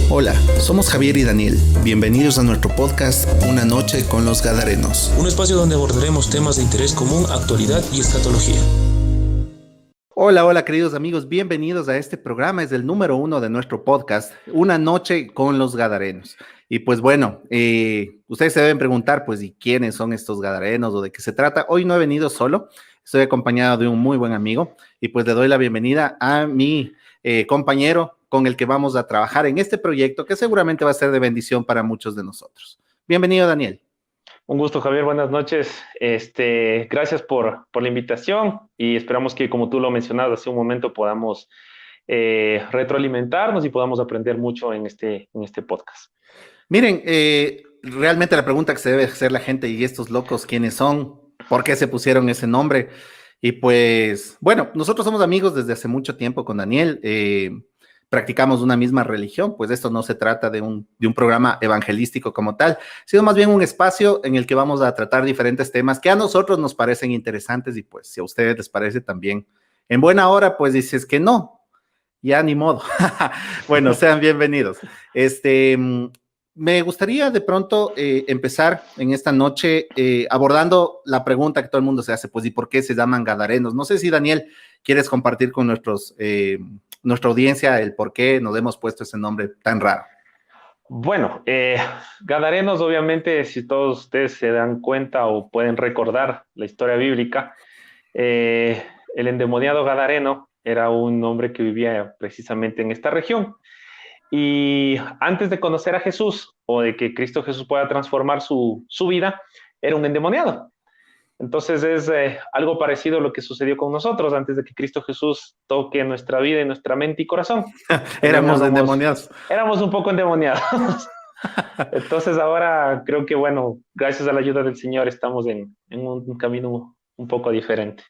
Hola, somos Javier y Daniel. Bienvenidos a nuestro podcast Una noche con los Gadarenos. Un espacio donde abordaremos temas de interés común, actualidad y escatología. Hola queridos amigos, bienvenidos a este programa, es el número 1 de nuestro podcast, Una noche con los Gadarenos. Y pues bueno, ustedes se deben preguntar, pues, ¿y quiénes son estos Gadarenos o de qué se trata? Hoy no he venido solo, estoy acompañado de un muy buen amigo y pues le doy la bienvenida a mi compañero con el que vamos a trabajar en este proyecto que seguramente va a ser de bendición para muchos de nosotros. Bienvenido, Daniel. Un gusto, Javier. Buenas noches. Gracias por la invitación y esperamos que, como tú lo mencionabas hace un momento, podamos retroalimentarnos y podamos aprender mucho en este podcast. Miren, realmente la pregunta que se debe hacer la gente, ¿y estos locos quiénes son? ¿Por qué se pusieron ese nombre? Y pues, bueno, nosotros somos amigos desde hace mucho tiempo con Daniel. Practicamos una misma religión, pues esto no se trata de un programa evangelístico como tal, sino más bien un espacio en el que vamos a tratar diferentes temas que a nosotros nos parecen interesantes y pues si a ustedes les parece también en buena hora, pues dices que no, ya ni modo. Bueno, sean bienvenidos. Me gustaría de pronto empezar en esta noche abordando la pregunta que todo el mundo se hace, pues, ¿y por qué se llaman Gadarenos? No sé si, Daniel, quieres compartir con nuestra audiencia el por qué nos hemos puesto ese nombre tan raro. Bueno, Gadarenos, obviamente, si todos ustedes se dan cuenta o pueden recordar la historia bíblica, el endemoniado Gadareno era un hombre que vivía precisamente en esta región. Y antes de conocer a Jesús o de que Cristo Jesús pueda transformar su vida, era un endemoniado. Entonces es algo parecido a lo que sucedió con nosotros antes de que Cristo Jesús toque nuestra vida y nuestra mente y corazón. Éramos endemoniados. Éramos un poco endemoniados. Entonces ahora creo que, bueno, gracias a la ayuda del Señor estamos en un camino un poco diferente.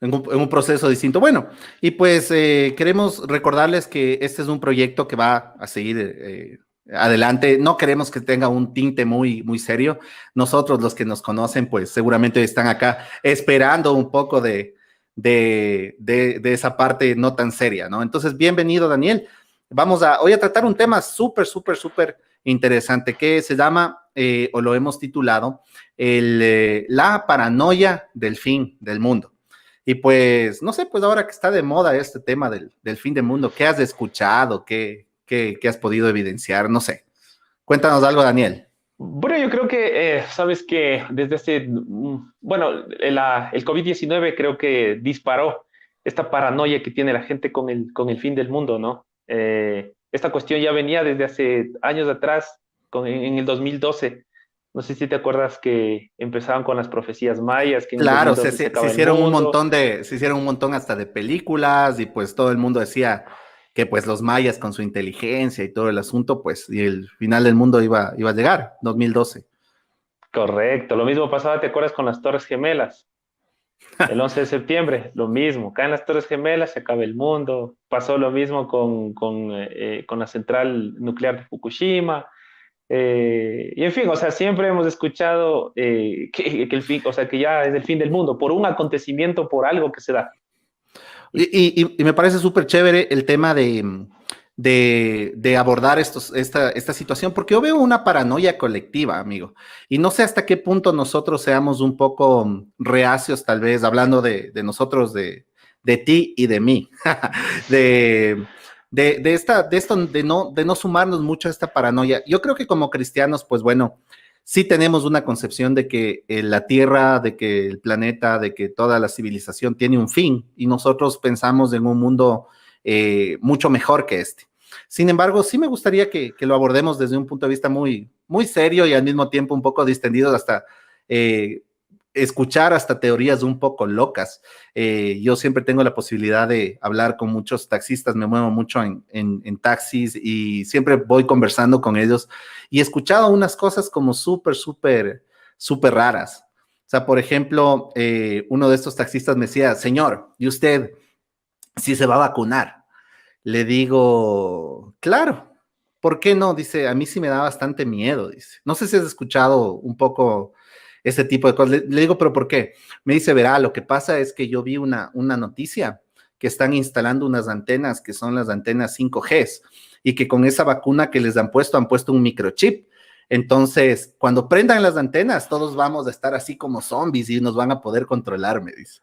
En un proceso distinto. Bueno, y pues queremos recordarles que este es un proyecto que va a seguir adelante. No queremos que tenga un tinte muy, muy serio. Nosotros, los que nos conocen, pues seguramente están acá esperando un poco de esa parte no tan seria, ¿no? Entonces, bienvenido, Daniel. Vamos hoy a tratar un tema súper interesante que se llama, o lo hemos titulado, la paranoia del fin del mundo. Y pues, no sé, pues ahora que está de moda este tema del fin del mundo, ¿qué has escuchado? ¿Qué has podido evidenciar? No sé. Cuéntanos algo, Daniel. Bueno, yo creo que, sabes que desde bueno, el COVID-19 creo que disparó esta paranoia que tiene la gente con el fin del mundo, ¿no? Esta cuestión ya venía desde hace años atrás, en el 2012. No sé si te acuerdas que empezaban con las profecías mayas, que en Claro, el 2012 se hicieron se hicieron un montón hasta de películas y pues todo el mundo decía que pues los mayas con su inteligencia y todo el asunto, pues, y el final del mundo iba a llegar, 2012. Correcto, lo mismo pasaba, ¿te acuerdas con las Torres Gemelas? El 11 de septiembre, lo mismo, caen las Torres Gemelas, se acaba el mundo. Pasó lo mismo con la central nuclear de Fukushima. Y en fin, o sea, siempre hemos escuchado que el fin, o sea, que ya es el fin del mundo por un acontecimiento, por algo que se da. Y me parece súper chévere el tema de abordar esta situación, porque yo veo una paranoia colectiva, amigo, y no sé hasta qué punto nosotros seamos un poco reacios, tal vez, hablando de nosotros, de ti y de mí, de no sumarnos mucho a esta paranoia. Yo creo que como cristianos, pues bueno, sí tenemos una concepción de que la Tierra, de que el planeta, de que toda la civilización tiene un fin y nosotros pensamos en un mundo mucho mejor que este. Sin embargo, sí me gustaría que lo abordemos desde un punto de vista muy, muy serio y al mismo tiempo un poco distendido hasta escuchar hasta teorías un poco locas. Yo siempre tengo la posibilidad de hablar con muchos taxistas, me muevo mucho en taxis y siempre voy conversando con ellos y he escuchado unas cosas como súper raras. O sea, por ejemplo, uno de estos taxistas me decía, señor, ¿y usted si se va a vacunar? Le digo, claro. ¿Por qué no? Dice, a mí sí me da bastante miedo, dice. No sé si has escuchado un poco este tipo de cosas. Le digo, ¿pero por qué? Me dice, verá, lo que pasa es que yo vi una noticia que están instalando unas antenas que son las antenas 5G y que con esa vacuna que les han puesto un microchip. Entonces, cuando prendan las antenas, todos vamos a estar así como zombies y nos van a poder controlar, me dice.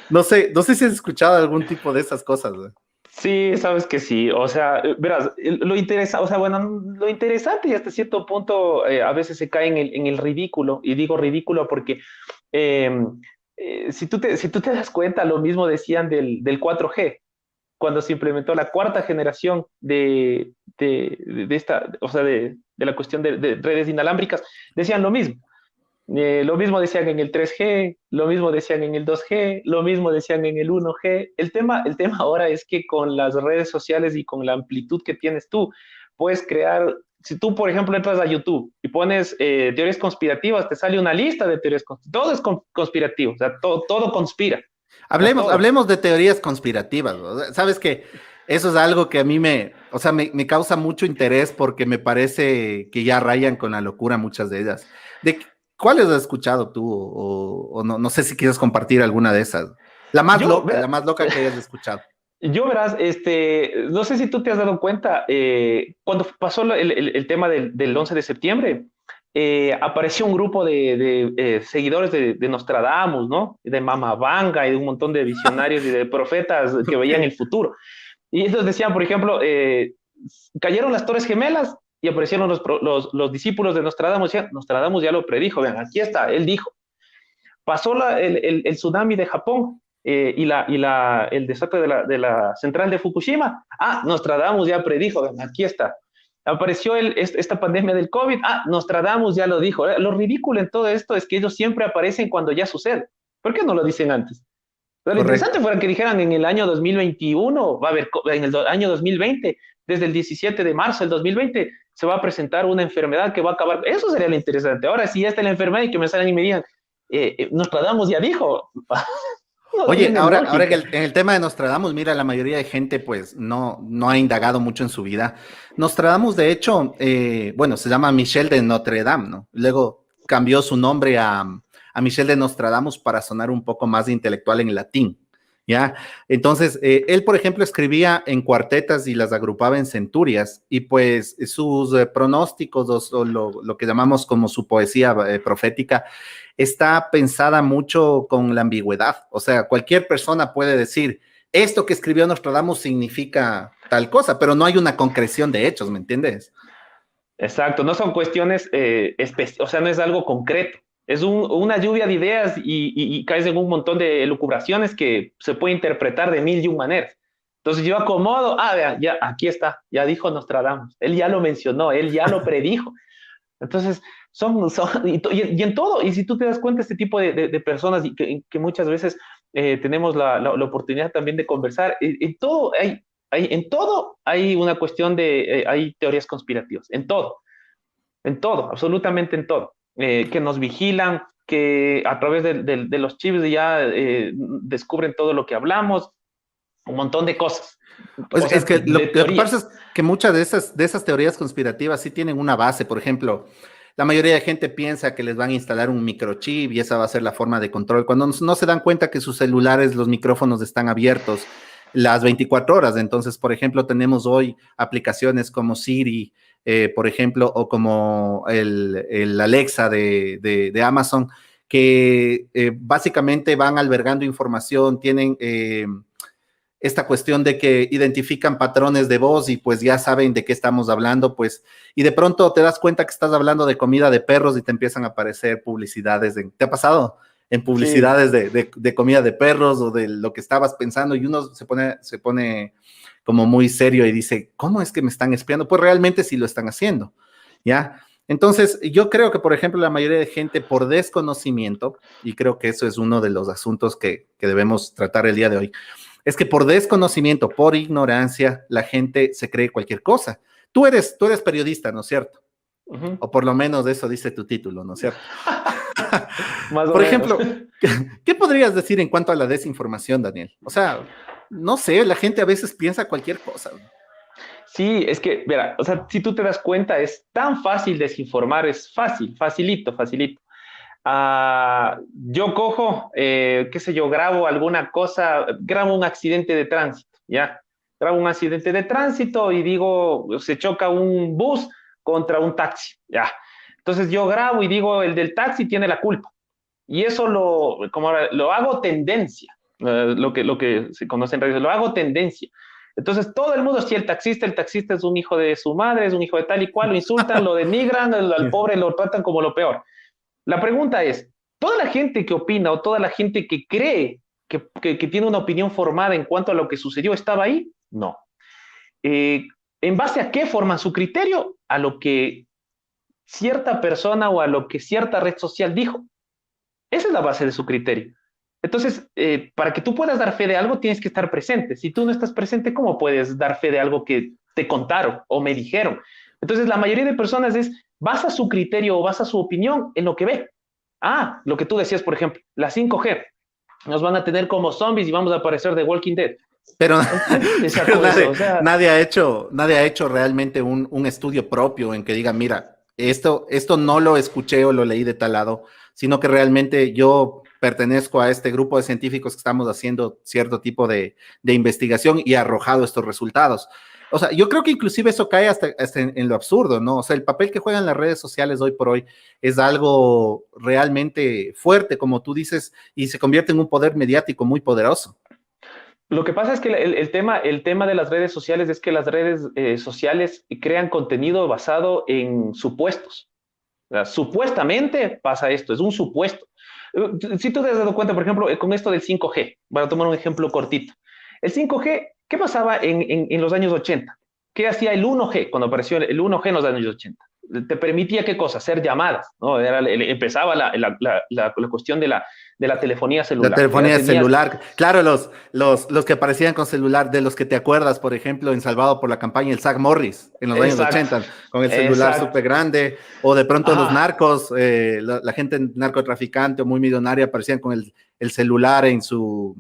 No sé si has escuchado algún tipo de esas cosas, ¿no? Sí, sabes que sí. O sea, verás, lo interesa, o sea, bueno, lo interesante y hasta cierto punto a veces se cae en el ridículo. Y digo ridículo porque eh, si tú te das cuenta, lo mismo decían del 4G cuando se implementó la cuarta generación de esta, o sea, de la cuestión de redes inalámbricas, decían lo mismo. Lo mismo decían en el 3G, lo mismo decían en el 2G, lo mismo decían en el 1G. El tema ahora es que con las redes sociales y con la amplitud que tienes tú, puedes crear, si tú, por ejemplo, entras a YouTube y pones teorías conspirativas, te sale una lista de teorías conspirativas. Todo es conspirativo, o sea, todo conspira. O sea, todo. Hablemos de teorías conspirativas, ¿no? Sabes que eso es algo que a mí o sea, me causa mucho interés porque me parece que ya rayan con la locura muchas de ellas. ¿Cuáles has escuchado tú? O no, no sé si quieres compartir alguna de esas. Yo, La más loca que hayas escuchado. Yo verás, no sé si tú te has dado cuenta, cuando pasó el tema del 11 de septiembre, apareció un grupo de seguidores de Nostradamus, ¿no? De Mama Vanga y de un montón de visionarios y de profetas que veían el futuro. Y ellos decían, por ejemplo, cayeron las Torres Gemelas y aparecieron los discípulos de Nostradamus. Nostradamus ya lo predijo, vean, aquí está, él dijo. Pasó el tsunami de Japón el desastre de la central de Fukushima. Ah, Nostradamus ya predijo, aquí está. Apareció esta pandemia del COVID. Ah, Nostradamus ya lo dijo. Lo ridículo en todo esto es que ellos siempre aparecen cuando ya sucede. ¿Por qué no lo dicen antes? Pero lo interesante Correcto. fuera que dijeran en el año 2021, va a haber, en el año 2020, desde el 17 de marzo del 2020, se va a presentar una enfermedad que va a acabar. Eso sería lo interesante. Ahora, si ya está la enfermedad y que me salgan y me digan, Nostradamus ya dijo, no Oye, tiene ahora lógica. en el tema de Nostradamus, mira, la mayoría de gente pues no ha indagado mucho en su vida. Nostradamus, de hecho, bueno, se llama Michel de Notre Dame, ¿no? Luego cambió su nombre a Michel de Nostradamus para sonar un poco más intelectual en latín, ¿ya? Entonces, él, por ejemplo, escribía en cuartetas y las agrupaba en centurias y pues sus pronósticos o lo que llamamos como su poesía profética está pensada mucho con la ambigüedad. O sea, cualquier persona puede decir, esto que escribió Nostradamus significa tal cosa, pero no hay una concreción de hechos, ¿me entiendes? Exacto, no son cuestiones, o sea, no es algo concreto. Es una lluvia de ideas y caes en un montón de elucubraciones que se puede interpretar de mil y un maneras. Entonces yo acomodo, vea, ya, aquí está, ya dijo Nostradamus, él ya lo mencionó, él ya lo predijo. Entonces, y en todo, y si tú te das cuenta, este tipo de personas y que muchas veces tenemos la oportunidad también de conversar, en todo en todo hay una cuestión hay teorías conspirativas, en todo, absolutamente en todo, que nos vigilan, que a través de los chips ya descubren todo lo que hablamos, un montón de cosas, Pues o es sea, que de lo que pasa teorías. es que muchas de esas teorías conspirativas sí tienen una base. Por ejemplo, la mayoría de gente piensa que les van a instalar un microchip y esa va a ser la forma de control. Cuando no se dan cuenta que sus celulares, los micrófonos están abiertos las 24 horas. Entonces, por ejemplo, tenemos hoy aplicaciones como Siri, por ejemplo, o como el Alexa de Amazon, que básicamente van albergando información, tienen esta cuestión de que identifican patrones de voz y pues ya saben de qué estamos hablando, pues, y de pronto te das cuenta que estás hablando de comida de perros y te empiezan a aparecer publicidades. ¿Te ha pasado? En Sí, publicidades de comida de perros o de lo que estabas pensando y uno se pone como muy serio y dice, ¿cómo es que me están espiando? Pues realmente sí lo están haciendo, ¿ya? Entonces, yo creo que, por ejemplo, la mayoría de gente por desconocimiento, y creo que eso es uno de los asuntos que debemos tratar el día de hoy, es que por desconocimiento, por ignorancia, la gente se cree cualquier cosa. Tú eres periodista, ¿no es cierto? ujú, O por lo menos de eso dice tu título, ¿no es cierto? más o Por menos. ejemplo, ¿qué podrías decir en cuanto a la desinformación, Daniel? O sea, no sé, la gente a veces piensa cualquier cosa. Sí, es que, verá, o sea, si tú te das cuenta, es tan fácil desinformar, es fácil, facilito, facilito. Yo cojo, qué sé yo, grabo alguna cosa, grabo un accidente de tránsito, ¿ya? grabo un accidente de tránsito y digo, se choca un bus contra un taxi, ya. Entonces yo grabo y digo, el del taxi tiene la culpa. Y eso lo hago tendencia, lo que se conoce en redes, lo hago tendencia. Entonces todo el mundo, si el taxista es un hijo de su madre, es un hijo de tal y cual, lo insultan, lo denigran, al pobre lo tratan como lo peor. La pregunta es, ¿toda la gente que opina o toda la gente que cree que tiene una opinión formada en cuanto a lo que sucedió estaba ahí? No. ¿En base a qué forman su criterio? A lo que cierta persona o a lo que cierta red social dijo. Esa es la base de su criterio. Entonces, para que tú puedas dar fe de algo, tienes que estar presente. Si tú no estás presente, ¿cómo puedes dar fe de algo que te contaron o me dijeron? Entonces, la mayoría de personas basa su criterio o basa su opinión en lo que ve. Ah, lo que tú decías, por ejemplo, la 5G. Nos van a tener como zombies y vamos a aparecer de Walking Dead. Pero, pero nadie ha hecho realmente un estudio propio en que diga, mira, esto no lo escuché o lo leí de tal lado, sino que realmente yo pertenezco a este grupo de científicos que estamos haciendo cierto tipo de investigación y ha arrojado estos resultados. O sea, yo creo que inclusive eso cae hasta en lo absurdo, ¿no? O sea, el papel que juegan las redes sociales hoy por hoy es algo realmente fuerte, como tú dices, y se convierte en un poder mediático muy poderoso. Lo que pasa es que el tema de las redes sociales es que las redes sociales crean contenido basado en supuestos. O sea, supuestamente pasa esto, es un supuesto. Si tú te has dado cuenta, por ejemplo, con esto del 5G, voy a tomar un ejemplo cortito. El 5G, ¿qué pasaba en los años 80? ¿Qué hacía el 1G cuando apareció el 1G en los años 80? Te permitía, ¿qué cosa? Hacer llamadas, ¿no? Empezaba la cuestión de la telefonía celular. La telefonía celular. Claro, los que aparecían con celular, de los que te acuerdas, por ejemplo, en Salvado por la Campaña, el Zach Morris, en los años 80, con el celular súper grande, o de pronto los narcos, la gente narcotraficante o muy millonaria aparecían con el celular en su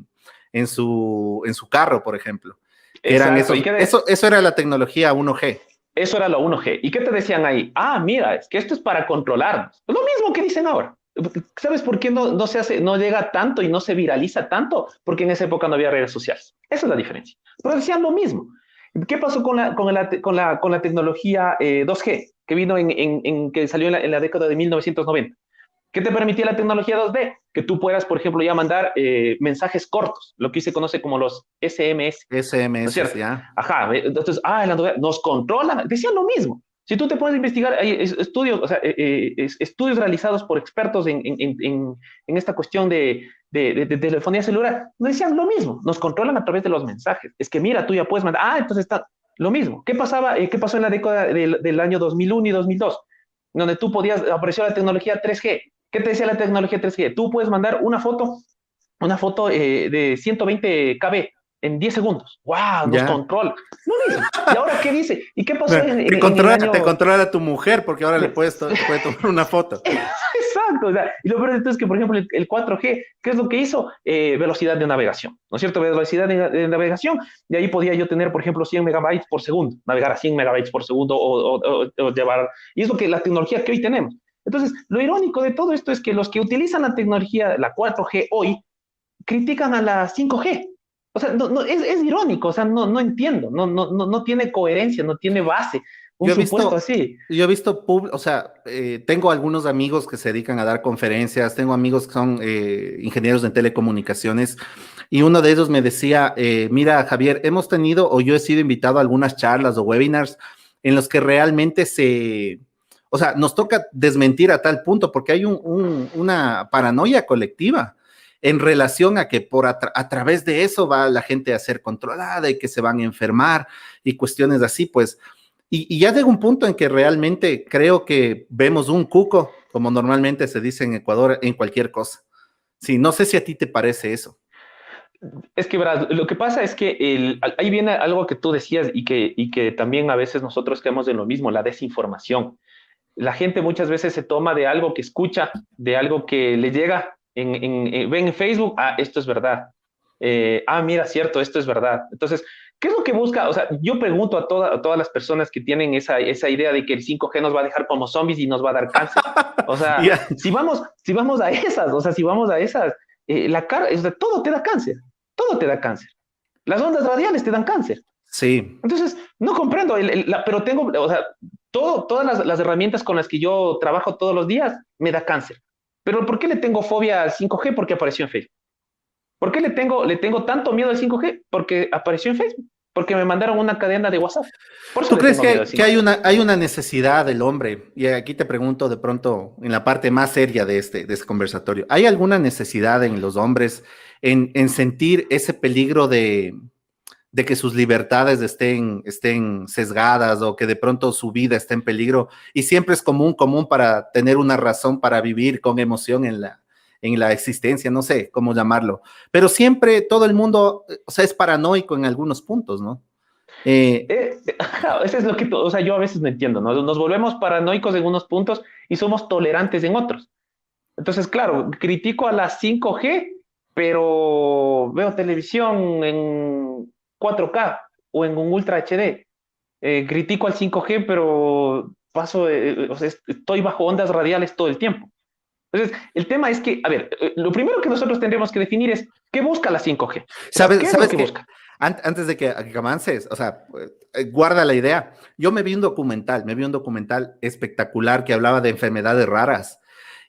carro, por ejemplo. Eran eso era la tecnología 1G. Eso era lo 1G. ¿Y qué te decían ahí? Ah, mira, es que esto es para controlarnos. Lo mismo que dicen ahora. ¿Sabes por qué no llega tanto y no se viraliza tanto? Porque en esa época no había redes sociales. Esa es la diferencia. Pero decían lo mismo. ¿Qué pasó con la tecnología 2G que vino que salió en la década de 1990? ¿Qué te permitía la tecnología 2D? Que tú puedas, por ejemplo, ya mandar mensajes cortos, lo que se conoce como los SMS. SMS, ¿no es ya. Ajá, entonces, nos controlan, decían lo mismo. Si tú te pones a investigar, hay estudios, o sea, estudios realizados por expertos en esta cuestión de telefonía celular, nos decían lo mismo, nos controlan a través de los mensajes. Es que mira, tú ya puedes mandar, entonces está lo mismo. ¿Qué pasó en la década del año 2001 y 2002? Donde tú apareció la tecnología 3G. ¿Qué te decía la tecnología 3G? Tú puedes mandar una foto de 120 KB en 10 segundos. ¡Wow! Nos controla. Lo mismo. ¿Y ahora qué dice? ¿Y qué pasó te controla a tu mujer porque ahora le puede tomar una foto. Exacto. O sea, y lo peor de todo es que, por ejemplo, el 4G, ¿qué es lo que hizo? Velocidad de navegación, ¿no es cierto? Velocidad de navegación. De ahí podía yo tener, por ejemplo, 100 megabytes por segundo, navegar a 100 megabytes por segundo o llevar... Y es lo que la tecnología que hoy tenemos. Entonces, lo irónico de todo esto es que los que utilizan la tecnología, la 4G hoy, critican a la 5G. O sea, es irónico, o sea, no entiendo, no tiene coherencia, no tiene base. Yo he visto, o sea, tengo algunos amigos que se dedican a dar conferencias, tengo amigos que son ingenieros en telecomunicaciones, y uno de ellos me decía, mira, Javier, hemos tenido, o yo he sido invitado a algunas charlas o webinars en los que realmente o sea, nos toca desmentir a tal punto porque hay una paranoia colectiva en relación a que a través de eso va la gente a ser controlada y que se van a enfermar y cuestiones así, pues. Y ya llega un punto en que realmente creo que vemos un cuco, como normalmente se dice en Ecuador, en cualquier cosa. Sí, no sé si a ti te parece eso. Es que, verás, lo que pasa es que ahí viene algo que tú decías y que también a veces nosotros creemos en lo mismo, la desinformación. La gente muchas veces se toma de algo que escucha, de algo que le llega, ven en Facebook, esto es verdad. Mira, cierto, esto es verdad. Entonces, ¿qué es lo que busca? O sea, yo pregunto a todas las personas que tienen esa idea de que el 5G nos va a dejar como zombies y nos va a dar cáncer. O sea, si vamos a esas, o sea, si vamos a esas, todo te da cáncer, todo te da cáncer. Las ondas radiales te dan cáncer. Sí. Entonces, no comprendo, pero tengo, o sea, todas las herramientas con las que yo trabajo todos los días me da cáncer. Pero ¿por qué le tengo fobia al 5G? Porque apareció en Facebook. ¿Por qué le tengo tanto miedo al 5G? Porque apareció en Facebook. Porque me mandaron una cadena de WhatsApp. Por eso ¿Tú le crees tengo miedo al que 5G. hay una necesidad del hombre? Y aquí te pregunto de pronto, en la parte más seria de este conversatorio, ¿hay alguna necesidad en los hombres en sentir ese peligro de que sus libertades estén sesgadas o que de pronto su vida esté en peligro? Y siempre es común para tener una razón para vivir con emoción en la existencia, no sé cómo llamarlo. Pero siempre todo el mundo, o sea, es paranoico en algunos puntos, ¿no? Eh, Eso es lo que, o sea, yo a veces no entiendo, ¿no? Nos volvemos paranoicos en unos puntos y somos tolerantes en otros. Entonces, claro, critico a la 5G, pero veo televisión en 4K o en un Ultra HD. Critico al 5G, pero paso, o sea, estoy bajo ondas radiales todo el tiempo. Entonces, el tema es que, a ver, lo primero que nosotros tendremos que definir es qué busca la 5G. O sea, ¿qué es lo ¿Sabes que qué? busca? Antes de que avances, o sea, guarda la idea. Yo me vi un documental espectacular que hablaba de enfermedades raras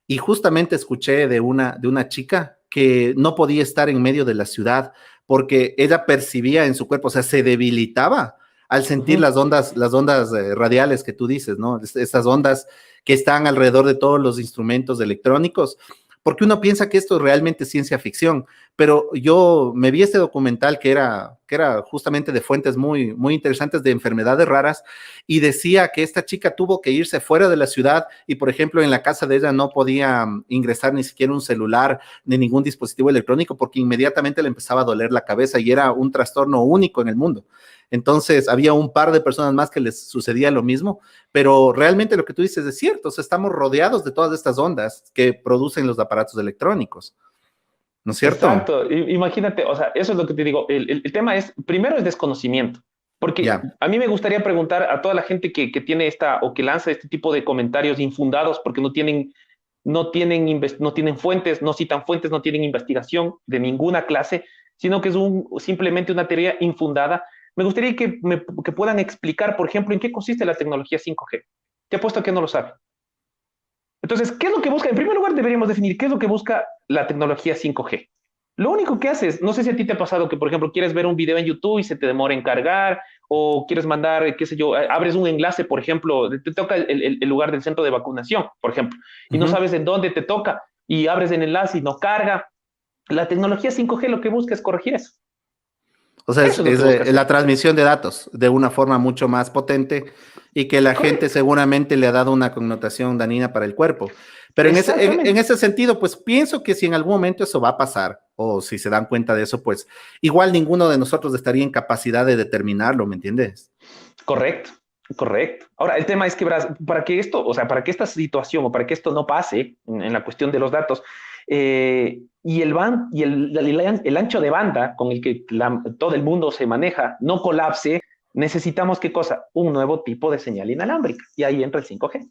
y justamente escuché de una chica que no podía estar en medio de la ciudad porque ella percibía en su cuerpo, o sea, se debilitaba al Uh sentir -huh. las ondas radiales que tú dices, ¿no? Esas ondas que están alrededor de todos los instrumentos electrónicos, porque uno piensa que esto es realmente ciencia ficción, pero yo me vi este documental que era justamente de fuentes muy interesantes de enfermedades raras y decía que esta chica tuvo que irse fuera de la ciudad y, por ejemplo, en la casa de ella no podía ingresar ni siquiera un celular ni ningún dispositivo electrónico porque inmediatamente le empezaba a doler la cabeza y era un trastorno único en el mundo. Entonces, había un par de personas más que les sucedía lo mismo, pero realmente lo que tú dices es cierto, o sea, estamos rodeados de todas estas ondas que producen los aparatos electrónicos, ¿no es cierto? Exacto, imagínate, o sea, eso es lo que te digo. El tema es, primero es desconocimiento, porque Ya. a mí me gustaría preguntar a toda la gente que tiene esta o que lanza este tipo de comentarios infundados porque no tienen fuentes, no citan fuentes, no tienen investigación de ninguna clase, sino que es simplemente una teoría infundada. Me gustaría que puedan explicar, por ejemplo, en qué consiste la tecnología 5G. Te apuesto que no lo saben. Entonces, ¿qué es lo que busca? En primer lugar, deberíamos definir qué es lo que busca la tecnología 5G. Lo único que haces, no sé si a ti te ha pasado que, por ejemplo, quieres ver un video en YouTube y se te demora en cargar, o quieres mandar, qué sé yo, abres un enlace, por ejemplo, te toca el lugar del centro de vacunación, por ejemplo, y no sabes en dónde te toca, y abres el enlace y no carga. La tecnología 5G lo que busca es corregir eso. O sea, Eso es lo que busca la hacer. transmisión de datos de una forma mucho más potente y que la gente Correcto. seguramente le ha dado una connotación dañina para el cuerpo. Pero en Exactamente. ese sentido, pues pienso que si en algún momento eso va a pasar, o si se dan cuenta de eso, pues igual ninguno de nosotros estaría en capacidad de determinarlo, ¿me entiendes? Correcto, correcto. Ahora, el tema es que, verás, para que esto, o sea, para que esta situación o para que esto no pase en la cuestión de los datos, y el ancho de banda con el que todo el mundo se maneja no colapse, necesitamos ¿qué cosa? Un nuevo tipo de señal inalámbrica. Y ahí entra el 5G.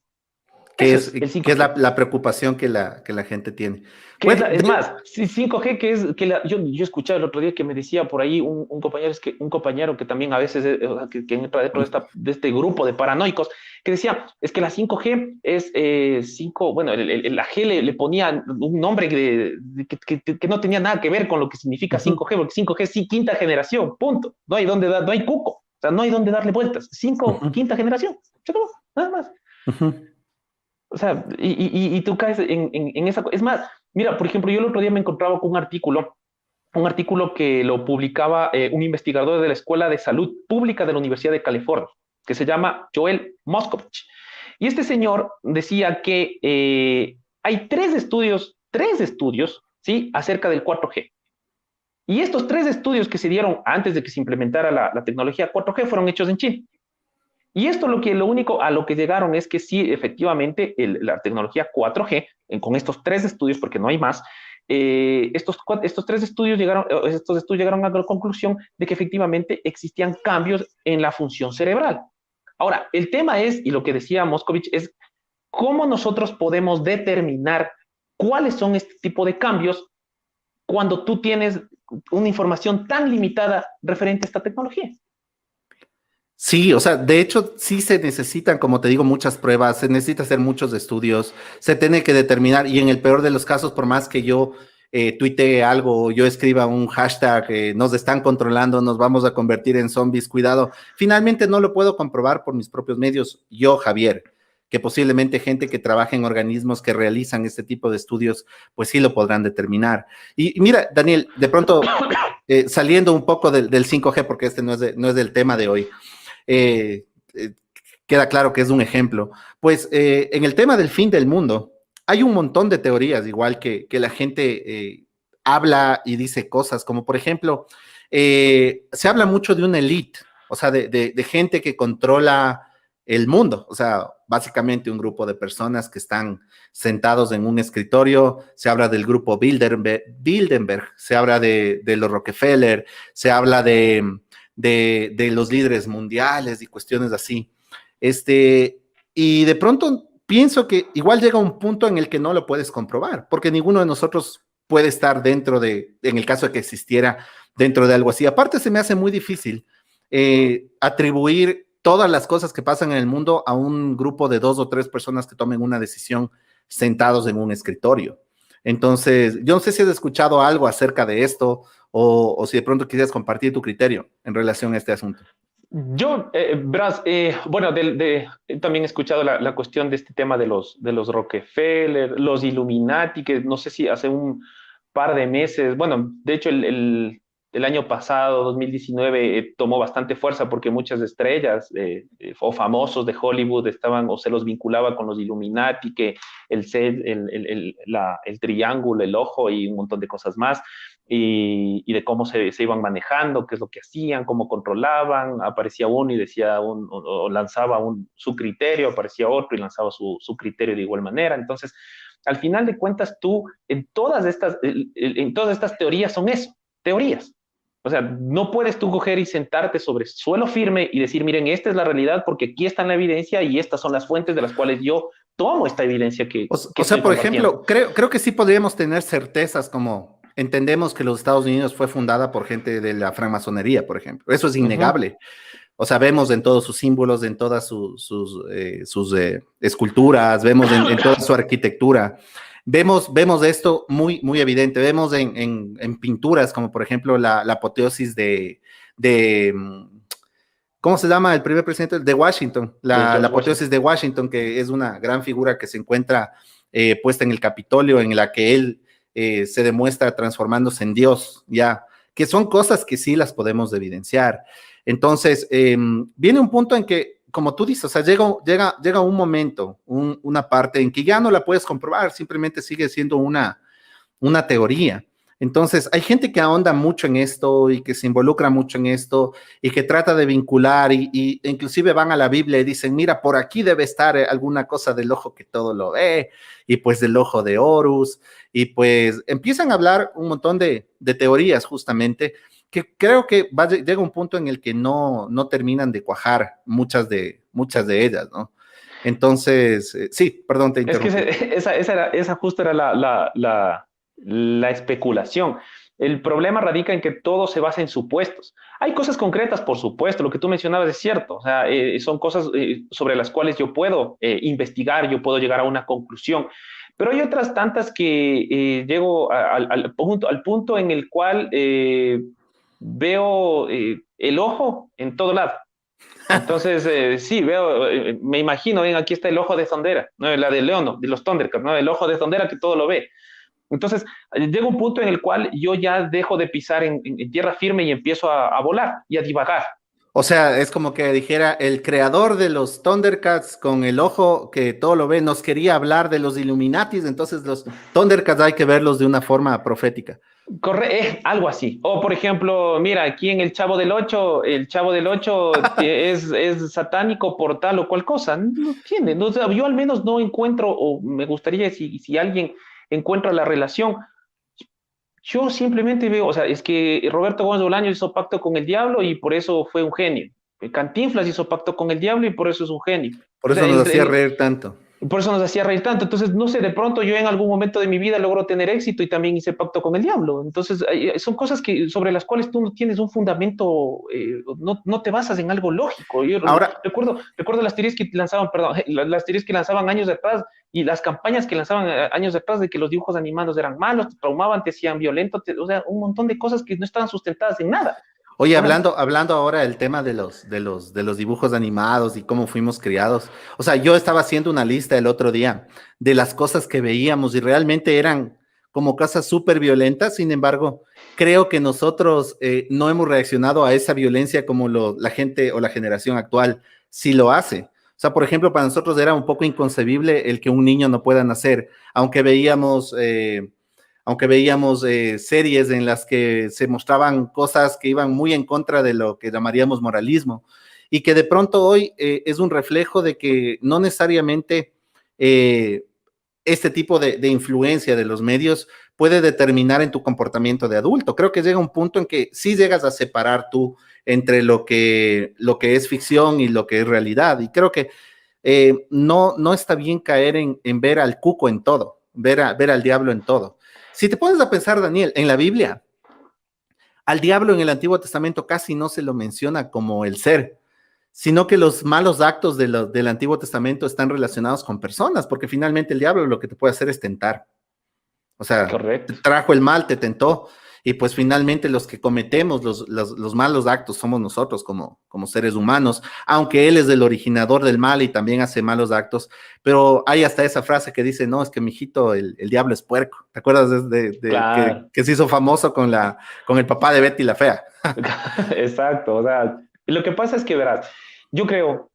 Eso es el Que es 5G. la preocupación que la gente tiene. Que es, Bueno, es más, 5G, que es que yo escuché el otro día que me decía por ahí un compañero que también a veces que entra dentro de este grupo de paranoicos, que decía, es que la 5G es 5, bueno, la G le ponía un nombre que no tenía nada que ver con lo que significa uh-huh, 5G, porque 5G es quinta generación, punto. No hay donde no hay cuco, o sea, no hay donde darle vueltas. uh-huh, Quinta generación, se acabó, nada más. uh-huh. O sea, y tú caes en esa. Es más, mira, por ejemplo, yo el otro día me encontraba con un artículo que lo publicaba un investigador de la Escuela de Salud Pública de la Universidad de California, que se llama Joel Moscovich. Y este señor decía que hay tres estudios, ¿sí?, acerca del 4G. Y estos tres estudios que se dieron antes de que se implementara la tecnología 4G fueron hechos en China. Y esto lo único a lo que llegaron es que sí, efectivamente, la tecnología 4G, con estos tres estudios, porque no hay más, estos estudios llegaron a la conclusión de que efectivamente existían cambios en la función cerebral. Ahora, el tema es, y lo que decía Moscovich, es cómo nosotros podemos determinar cuáles son este tipo de cambios cuando tú tienes una información tan limitada referente a esta tecnología. Sí, o sea, de hecho sí se necesitan, como te digo, muchas pruebas, se necesita hacer muchos estudios, se tiene que determinar y en el peor de los casos, por más que yo tuitee algo, yo escriba un hashtag, nos están controlando, nos vamos a convertir en zombies, cuidado, finalmente no lo puedo comprobar por mis propios medios, yo, Javier, que posiblemente gente que trabaja en organismos que realizan este tipo de estudios, pues sí lo podrán determinar. Y mira, Daniel, de pronto, saliendo un poco del 5G, porque este no es del tema de hoy, eh, eh, queda claro que es un ejemplo. Pues en el tema del fin del mundo, hay un montón de teorías, igual que la gente habla y dice cosas, como por ejemplo, se habla mucho de una elite, o sea, de gente que controla el mundo, o sea, básicamente un grupo de personas que están sentados en un escritorio, se habla del grupo Bilderberg, se habla de los Rockefeller, se habla de los líderes mundiales y cuestiones así. Y de pronto pienso que igual llega un punto en el que no lo puedes comprobar, porque ninguno de nosotros puede estar en el caso de que existiera, dentro de algo así. Aparte, se me hace muy difícil atribuir todas las cosas que pasan en el mundo a un grupo de 2 o 3 personas que tomen una decisión sentados en un escritorio. Entonces, yo no sé si has escuchado algo acerca de esto o si de pronto quisieras compartir tu criterio en relación a este asunto. Yo, Bras, bueno, también he escuchado la cuestión de este tema de los Rockefeller, los Illuminati, que no sé si hace un par de meses, bueno, de hecho el año pasado, 2019, tomó bastante fuerza porque muchas estrellas o famosos de Hollywood estaban o se los vinculaba con los Illuminati, que el triángulo, el ojo y un montón de cosas más y de cómo se iban manejando, qué es lo que hacían, cómo controlaban. Aparecía uno y decía o lanzaba su criterio, aparecía otro y lanzaba su criterio de igual manera. Entonces, al final de cuentas, tú en todas estas teorías son eso, teorías. O sea, no puedes tú coger y sentarte sobre suelo firme y decir, miren, esta es la realidad porque aquí está la evidencia y estas son las fuentes de las cuales yo tomo esta evidencia O sea, por ejemplo, creo que sí podríamos tener certezas como entendemos que los Estados Unidos fue fundada por gente de la francmasonería, por ejemplo. Eso es innegable. Uh-huh. O sea, vemos en todos sus símbolos, en todas sus esculturas, vemos en toda su arquitectura. Vemos esto muy, muy evidente. Vemos en pinturas, como por ejemplo la apoteosis de ¿cómo se llama el primer presidente? De Washington, la apoteosis de Washington, que es una gran figura que se encuentra puesta en el Capitolio, en la que él se demuestra transformándose en Dios, ya, que son cosas que sí las podemos evidenciar. Entonces, viene un punto en que, como tú dices, o sea, llega un momento, una parte en que ya no la puedes comprobar, simplemente sigue siendo una teoría. Entonces, hay gente que ahonda mucho en esto y que se involucra mucho en esto y que trata de vincular y inclusive van a la Biblia y dicen, mira, por aquí debe estar alguna cosa del ojo que todo lo ve y pues del ojo de Horus y pues empiezan a hablar un montón de teorías justamente que creo que llega un punto en el que no terminan de cuajar muchas de ellas, ¿no? Entonces, sí, perdón, te interrumpí. Es que esa justo era la especulación. El problema radica en que todo se basa en supuestos. Hay cosas concretas, por supuesto, lo que tú mencionabas es cierto, o sea, son cosas sobre las cuales yo puedo investigar, yo puedo llegar a una conclusión, pero hay otras tantas que llego al punto en el cual veo el ojo en todo lado. Entonces, sí, me imagino, ven, aquí está el ojo de Sondera, ¿no? La de Leono, de los Thundercats, ¿no? El ojo de Sondera que todo lo ve. Entonces, llega un punto en el cual yo ya dejo de pisar en tierra firme y empiezo a volar y a divagar. O sea, es como que dijera, el creador de los Thundercats con el ojo que todo lo ve, nos quería hablar de los Illuminatis, entonces los Thundercats hay que verlos de una forma profética. Algo así. O, por ejemplo, mira, aquí en el Chavo del Ocho es satánico por tal o cual cosa. No tiene. No, yo al menos no encuentro, o me gustaría si alguien encuentra la relación. Yo simplemente veo, o sea, es que Roberto Gómez Bolaño hizo pacto con el diablo y por eso fue un genio. Cantinflas hizo pacto con el diablo y por eso es un genio. Por eso nos hacía reír tanto. Por eso nos hacía reír tanto. Entonces, no sé, de pronto yo en algún momento de mi vida logro tener éxito y también hice pacto con el diablo. Entonces, son cosas que, sobre las cuales tú no tienes un fundamento, no te basas en algo lógico. Yo Ahora, recuerdo las teorías que lanzaban, perdón, las teorías que lanzaban años atrás y las campañas que lanzaban años atrás de que los dibujos animados eran malos, te traumaban, te hacían violento, o sea, un montón de cosas que no estaban sustentadas en nada. oye, O sea, hablando ahora del tema de los dibujos animados y cómo fuimos criados. O sea, yo estaba haciendo una lista el otro día de las cosas que veíamos y realmente eran como cosas súper violentas. Sin embargo, creo que nosotros no hemos reaccionado a esa violencia como la gente o la generación actual sí lo hace. O sea, por ejemplo, para nosotros era un poco inconcebible el que un niño no pueda nacer, aunque veíamos series en las que se mostraban cosas que iban muy en contra de lo que llamaríamos moralismo, y que de pronto hoy es un reflejo de que no necesariamente eh, este tipo de influencia de los medios puede determinar en tu comportamiento de adulto. Creo que llega un punto en que sí llegas a separar tú entre lo que es ficción y lo que es realidad, y creo que no está bien caer en ver al cuco en todo, ver al diablo en todo. Si te pones a pensar, Daniel, en la Biblia, al diablo en el Antiguo Testamento casi no se lo menciona como el ser, sino que los malos actos del Antiguo Testamento están relacionados con personas, porque finalmente el diablo lo que te puede hacer es tentar. O sea, te correcto. trajo el mal, te tentó, y pues finalmente los que cometemos los malos actos somos nosotros como seres humanos, aunque él es el originador del mal y también hace malos actos, pero hay hasta esa frase que dice, no, es que mijito, el diablo es puerco. ¿Te acuerdas Claro. que se hizo famoso con el papá de Betty la Fea? Exacto, o sea, lo que pasa es que, verás, yo creo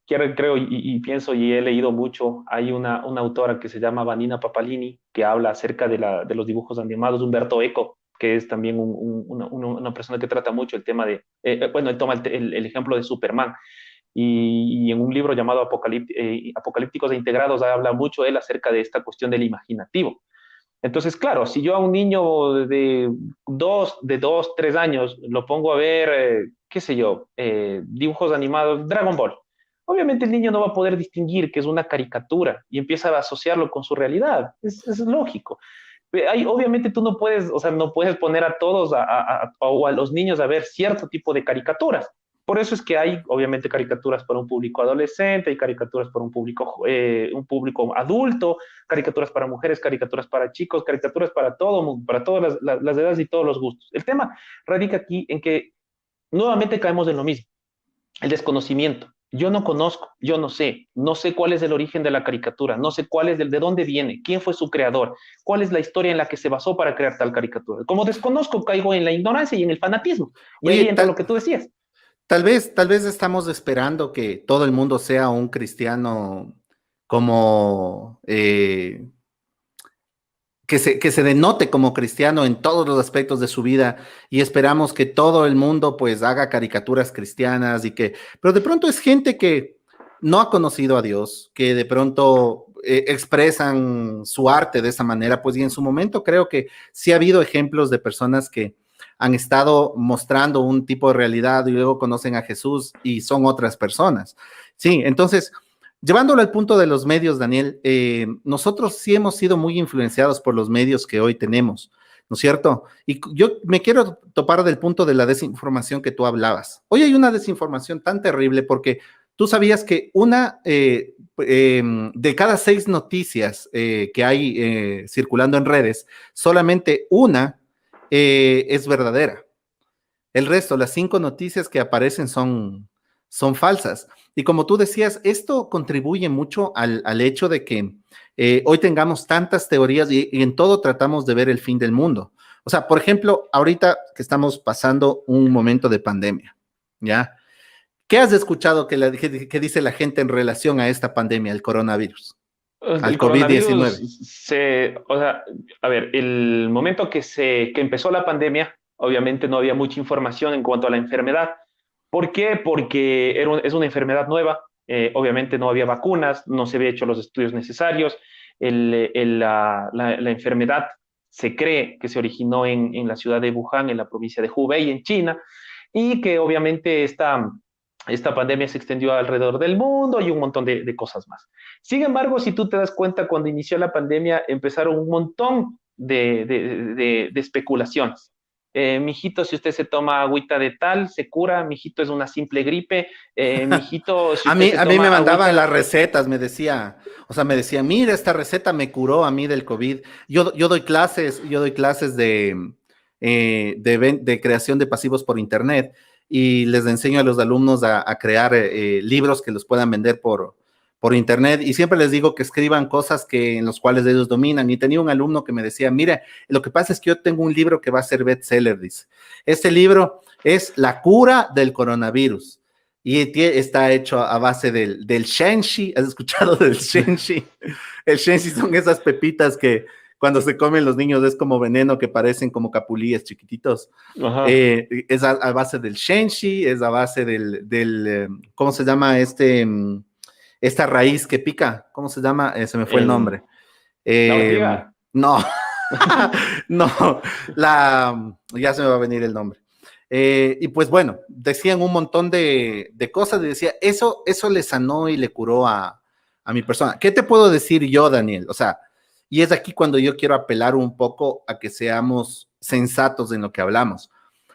y pienso y he leído mucho, hay una autora que se llama Vanina Papalini, que habla acerca de los dibujos animados, Humberto Eco, que es también una persona que trata mucho el tema bueno, él toma el ejemplo de Superman, y en un libro llamado Apocalípticos e Integrados habla mucho él acerca de esta cuestión del imaginativo. Entonces, claro, si yo a un niño de dos, 3 años lo pongo a ver, qué sé yo, dibujos animados, Dragon Ball, obviamente el niño no va a poder distinguir que es una caricatura y empieza a asociarlo con su realidad. Es lógico. Obviamente tú no puedes, o sea, no puedes poner a todos o a los niños a ver cierto tipo de caricaturas. Por eso es que hay, obviamente, caricaturas para un público adolescente, hay caricaturas para un público adulto, caricaturas para mujeres, caricaturas para chicos, caricaturas para todo, para todas las edades y todos los gustos. El tema radica aquí en que nuevamente caemos en lo mismo, el desconocimiento. Yo no conozco, yo no sé cuál es el origen de la caricatura, no sé cuál es de dónde viene, quién fue su creador, cuál es la historia en la que se basó para crear tal caricatura. Como desconozco, caigo en la ignorancia y en el fanatismo. Y Oye, ahí entra lo que tú decías. tal vez estamos esperando que todo el mundo sea un cristiano como que se denote como cristiano en todos los aspectos de su vida, y esperamos que todo el mundo pues haga caricaturas cristianas pero de pronto es gente que no ha conocido a Dios, que de pronto expresan su arte de esa manera, pues y en su momento creo que sí ha habido ejemplos de personas que han estado mostrando un tipo de realidad y luego conocen a Jesús y son otras personas. Sí, entonces llevándolo al punto de los medios, Daniel, nosotros sí hemos sido muy influenciados por los medios que hoy tenemos, ¿no es cierto? Y yo me quiero topar del punto de la desinformación que tú hablabas. Hoy hay una desinformación tan terrible porque tú sabías que de cada 6 noticias que hay circulando en redes, solamente una es verdadera. El resto, las 5 noticias que aparecen son falsas. Y como tú decías, esto contribuye mucho al hecho de que hoy tengamos tantas teorías y en todo tratamos de ver el fin del mundo. O sea, por ejemplo, ahorita que estamos pasando un momento de pandemia, ¿ya? ¿Qué has escuchado que dice la gente en relación a esta pandemia, al coronavirus, al El coronavirus, COVID-19? o sea, a ver, el momento que empezó la pandemia, obviamente no había mucha información en cuanto a la enfermedad. ¿Por qué? Porque es una enfermedad nueva, obviamente no había vacunas, no se había hecho los estudios necesarios, la enfermedad se cree que se originó en la ciudad de Wuhan, en la provincia de Hubei, en China, y que obviamente esta pandemia se extendió alrededor del mundo y un montón de cosas más. Sin embargo, si tú te das cuenta, cuando inició la pandemia empezaron un montón de especulaciones. Mijito, si usted se toma agüita de tal, se cura. Mijito, es una simple gripe. Mijito, si usted se A mí me toma mandaban agüita... las recetas, me decía, mira, esta receta me curó a mí del COVID. Yo doy clases de creación de pasivos por internet y les enseño a los alumnos a crear libros que los puedan vender por internet y siempre les digo que escriban cosas en los cuales ellos dominan. Y tenía un alumno que me decía, mira, lo que pasa es que yo tengo un libro que va a ser bestseller, dice. Este libro es La cura del coronavirus. Y está hecho a base del shenshi. ¿Has escuchado del shenshi? El shenshi son esas pepitas que cuando se comen los niños es como veneno, que parecen como capulíes chiquititos. Es a base del shenshi, es a base ¿cómo se llama esta raíz que pica? ¿Cómo se llama? Se me fue el nombre. La ortiga. No, no, ya se me va a venir el nombre. Y pues bueno, decían un montón de cosas y decía, eso le sanó y le curó a mi persona. ¿Qué te puedo decir yo, Daniel? O sea, y es aquí cuando yo quiero apelar un poco a que seamos sensatos en lo que hablamos.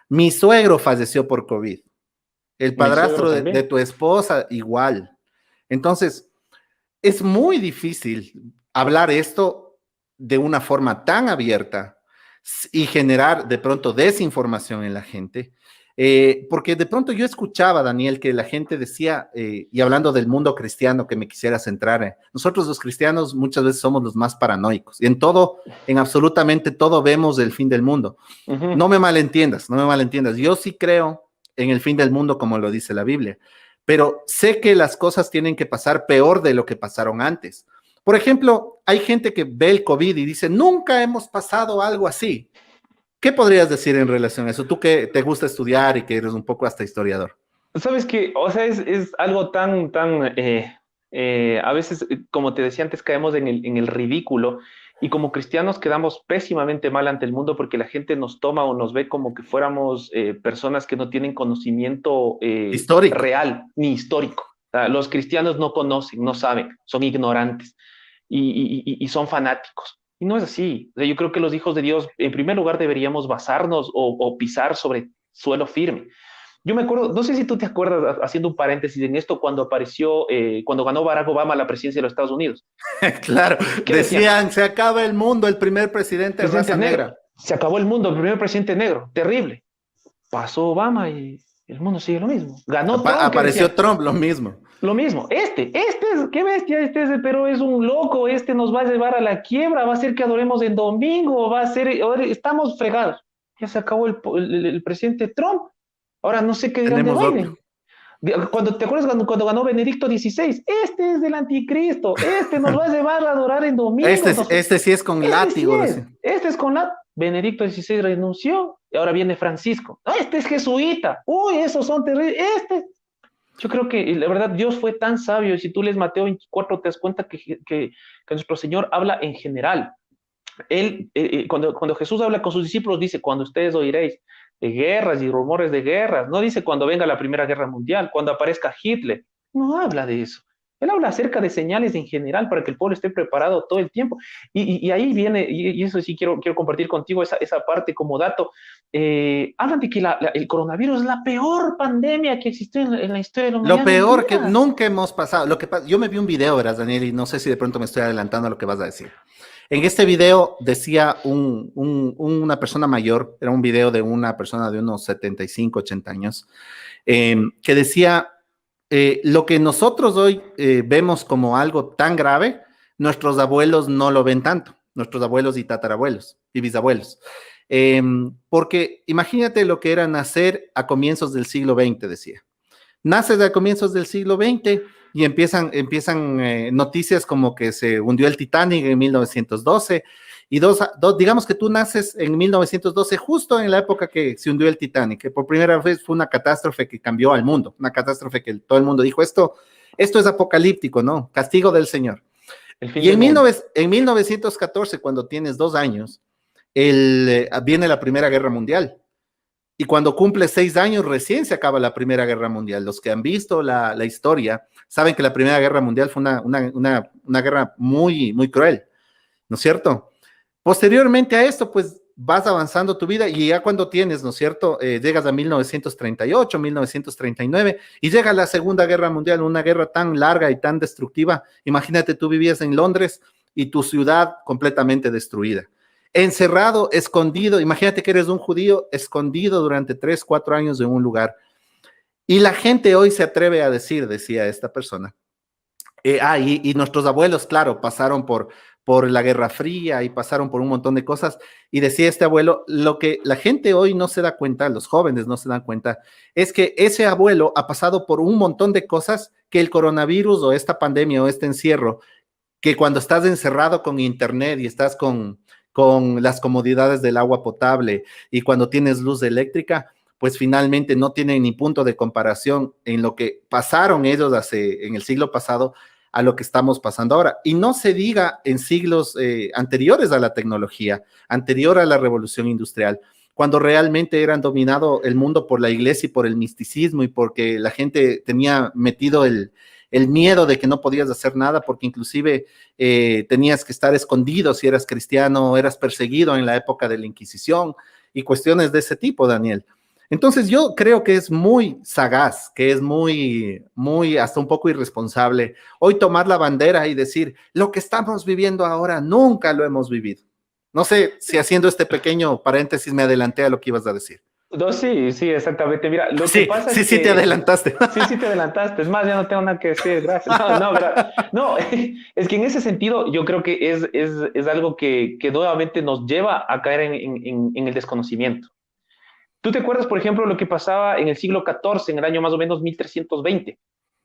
Mi suegro falleció por COVID. El padrastro de tu esposa igual. Entonces, es muy difícil hablar esto de una forma tan abierta y generar de pronto desinformación en la gente, porque de pronto yo escuchaba, Daniel, que la gente decía, y hablando del mundo cristiano que me quisiera centrar, nosotros los cristianos muchas veces somos los más paranoicos, y en absolutamente todo vemos el fin del mundo. No me malentiendas, yo sí creo en el fin del mundo como lo dice la Biblia, pero sé que las cosas tienen que pasar peor de lo que pasaron antes. Por ejemplo, hay gente que ve el COVID y dice, nunca hemos pasado algo así. ¿Qué podrías decir en relación a eso? Tú que te gusta estudiar y que eres un poco hasta historiador. Sabes que, o sea, es algo a veces, como te decía antes, caemos en el ridículo y como cristianos quedamos pésimamente mal ante el mundo porque la gente nos toma o nos ve como que fuéramos personas que no tienen conocimiento Histórico. real ni histórico. O sea, los cristianos no conocen, no saben, son ignorantes y son fanáticos. Y no es así. O sea, yo creo que los hijos de Dios, en primer lugar, deberíamos basarnos o pisar sobre suelo firme. Yo me acuerdo, no sé si tú te acuerdas, haciendo un paréntesis en esto, cuando ganó Barack Obama la presidencia de los Estados Unidos. Claro, decían, se acaba el mundo, el primer presidente de raza negra. Se acabó el mundo, el primer presidente negro, terrible. Pasó Obama y el mundo sigue lo mismo. Ganó Trump. Apareció Trump, lo mismo. Lo mismo. Qué bestia, pero es un loco, nos va a llevar a la quiebra, va a ser que adoremos en domingo, estamos fregados. Ya se acabó el presidente Trump. Ahora no sé qué dirán de Biden. ¿Te acuerdas cuando ganó Benedicto XVI? Este es del anticristo, nos va a llevar a adorar en domingo. Este sí es con látigo. Este es con látigo. Benedicto XVI renunció y ahora viene Francisco. Este es jesuita. Uy, esos son terribles. Yo creo que la verdad Dios fue tan sabio y si tú lees Mateo 24 te das cuenta que nuestro Señor habla en general. Él, cuando Jesús habla con sus discípulos dice, cuando ustedes oiréis de guerras y rumores de guerras, no dice cuando venga la Primera Guerra Mundial, cuando aparezca Hitler, no habla de eso. Él habla acerca de señales en general para que el pueblo esté preparado todo el tiempo. Y ahí viene, y eso sí quiero compartir contigo esa parte como dato. Hablan de que el coronavirus es la peor pandemia que existió en la historia de la humanidad. Lo peor que nunca hemos pasado. Yo me vi un video, verás, Daniel, y no sé si de pronto me estoy adelantando a lo que vas a decir. En este video decía una persona mayor, era un video de una persona de unos 75, 80 años, que decía, lo que nosotros hoy vemos como algo tan grave, nuestros abuelos no lo ven tanto, nuestros abuelos y tatarabuelos y bisabuelos. Porque imagínate lo que era nacer a comienzos del siglo XX, decía. Naces a comienzos del siglo XX y empiezan noticias como que se hundió el Titanic en 1912 y digamos que tú naces en 1912 justo en la época que se hundió el Titanic, que por primera vez fue una catástrofe que cambió al mundo, una catástrofe que todo el mundo dijo, esto es apocalíptico, ¿no? Castigo del Señor. Y en 1914, cuando tienes 2 años, viene la Primera Guerra Mundial. y cuando cumple 6 años recién se acaba la Primera Guerra Mundial. Los que han visto la historia saben que la Primera Guerra Mundial fue una guerra muy, muy cruel, ¿no es cierto? Posteriormente a esto, pues vas avanzando tu vida y ya cuando tienes, ¿no es cierto? Llegas a 1938, 1939 y llega la Segunda Guerra Mundial, una guerra tan larga y tan destructiva. Imagínate, tú vivías en Londres y tu ciudad completamente destruida. Encerrado, escondido, imagínate que eres un judío escondido durante 3, 4 años en un lugar. Y la gente hoy se atreve a decir, decía esta persona, y nuestros abuelos, claro, pasaron por la Guerra Fría y pasaron por un montón de cosas. Y decía este abuelo, lo que la gente hoy no se da cuenta, los jóvenes no se dan cuenta, es que ese abuelo ha pasado por un montón de cosas que el coronavirus o esta pandemia o este encierro, que cuando estás encerrado con internet y estás con las comodidades del agua potable y cuando tienes luz eléctrica, pues finalmente no tienen ni punto de comparación en lo que pasaron ellos en el siglo pasado a lo que estamos pasando ahora. Y no se diga en siglos anteriores a la tecnología, anterior a la revolución industrial, cuando realmente eran dominado el mundo por la iglesia y por el misticismo y porque la gente tenía metido el miedo de que no podías hacer nada, porque inclusive tenías que estar escondido si eras cristiano, eras perseguido en la época de la Inquisición y cuestiones de ese tipo, Daniel. Entonces yo creo que es muy sagaz, que es muy, muy, hasta un poco irresponsable hoy tomar la bandera y decir, lo que estamos viviendo ahora nunca lo hemos vivido. No sé si haciendo este pequeño paréntesis me adelanté a lo que ibas a decir. No, sí, sí, exactamente. Mira, lo que Sí, pasa sí, es sí te que adelantaste. sí, sí te adelantaste. Es más, ya no tengo nada que decir. Gracias. No, es que en ese sentido yo creo que es algo que nuevamente nos lleva a caer en el desconocimiento. ¿Tú te acuerdas, por ejemplo, lo que pasaba en el siglo XIV, en el año más o menos 1320?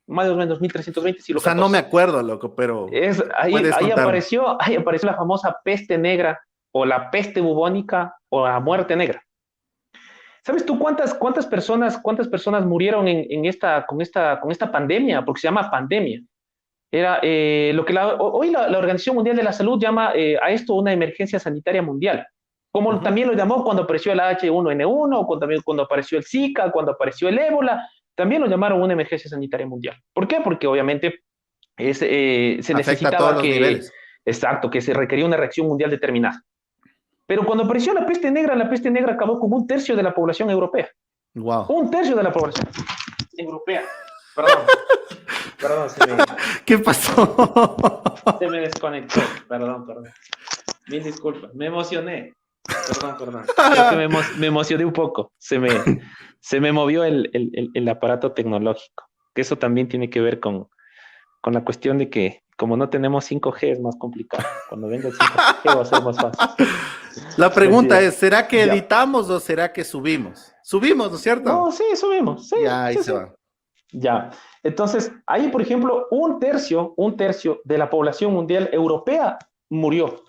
Más o menos 1320, O siglo sea, no me XIV. acuerdo, loco, pero Ahí, puedes contarme. ahí apareció la famosa peste negra, o la peste bubónica, o la muerte negra. ¿Sabes tú cuántas personas murieron con esta pandemia? Porque se llama pandemia. Era lo que hoy la Organización Mundial de la Salud llama a esto una emergencia sanitaria mundial. Como Ujú. también lo llamó cuando apareció el H1N1, o también cuando apareció el Zika, cuando apareció el ébola, también lo llamaron una emergencia sanitaria mundial. ¿Por qué? Porque obviamente se Afecta a todos necesitaba los que, niveles. exacto, que se requería una reacción mundial determinada. Pero cuando apareció la peste negra acabó con un tercio de la población europea. Wow. Un tercio de la población europea. Perdón, perdón, ¿Qué pasó? se me desconectó. Perdón. Mil disculpas. Me emocioné. Perdón. Creo que me emocioné un poco. Se me movió el aparato tecnológico. Que eso también tiene que ver con la cuestión de que como no tenemos 5G es más complicado. Cuando venga el 5G va a ser más fácil. La pregunta Mentira. es, ¿será que Ya. editamos o será que subimos? Subimos, ¿no es cierto? No, sí, subimos. Sí, Ya, ahí sí, se sí. va. Ya. Entonces, ahí, por ejemplo, un tercio de la población mundial europea murió,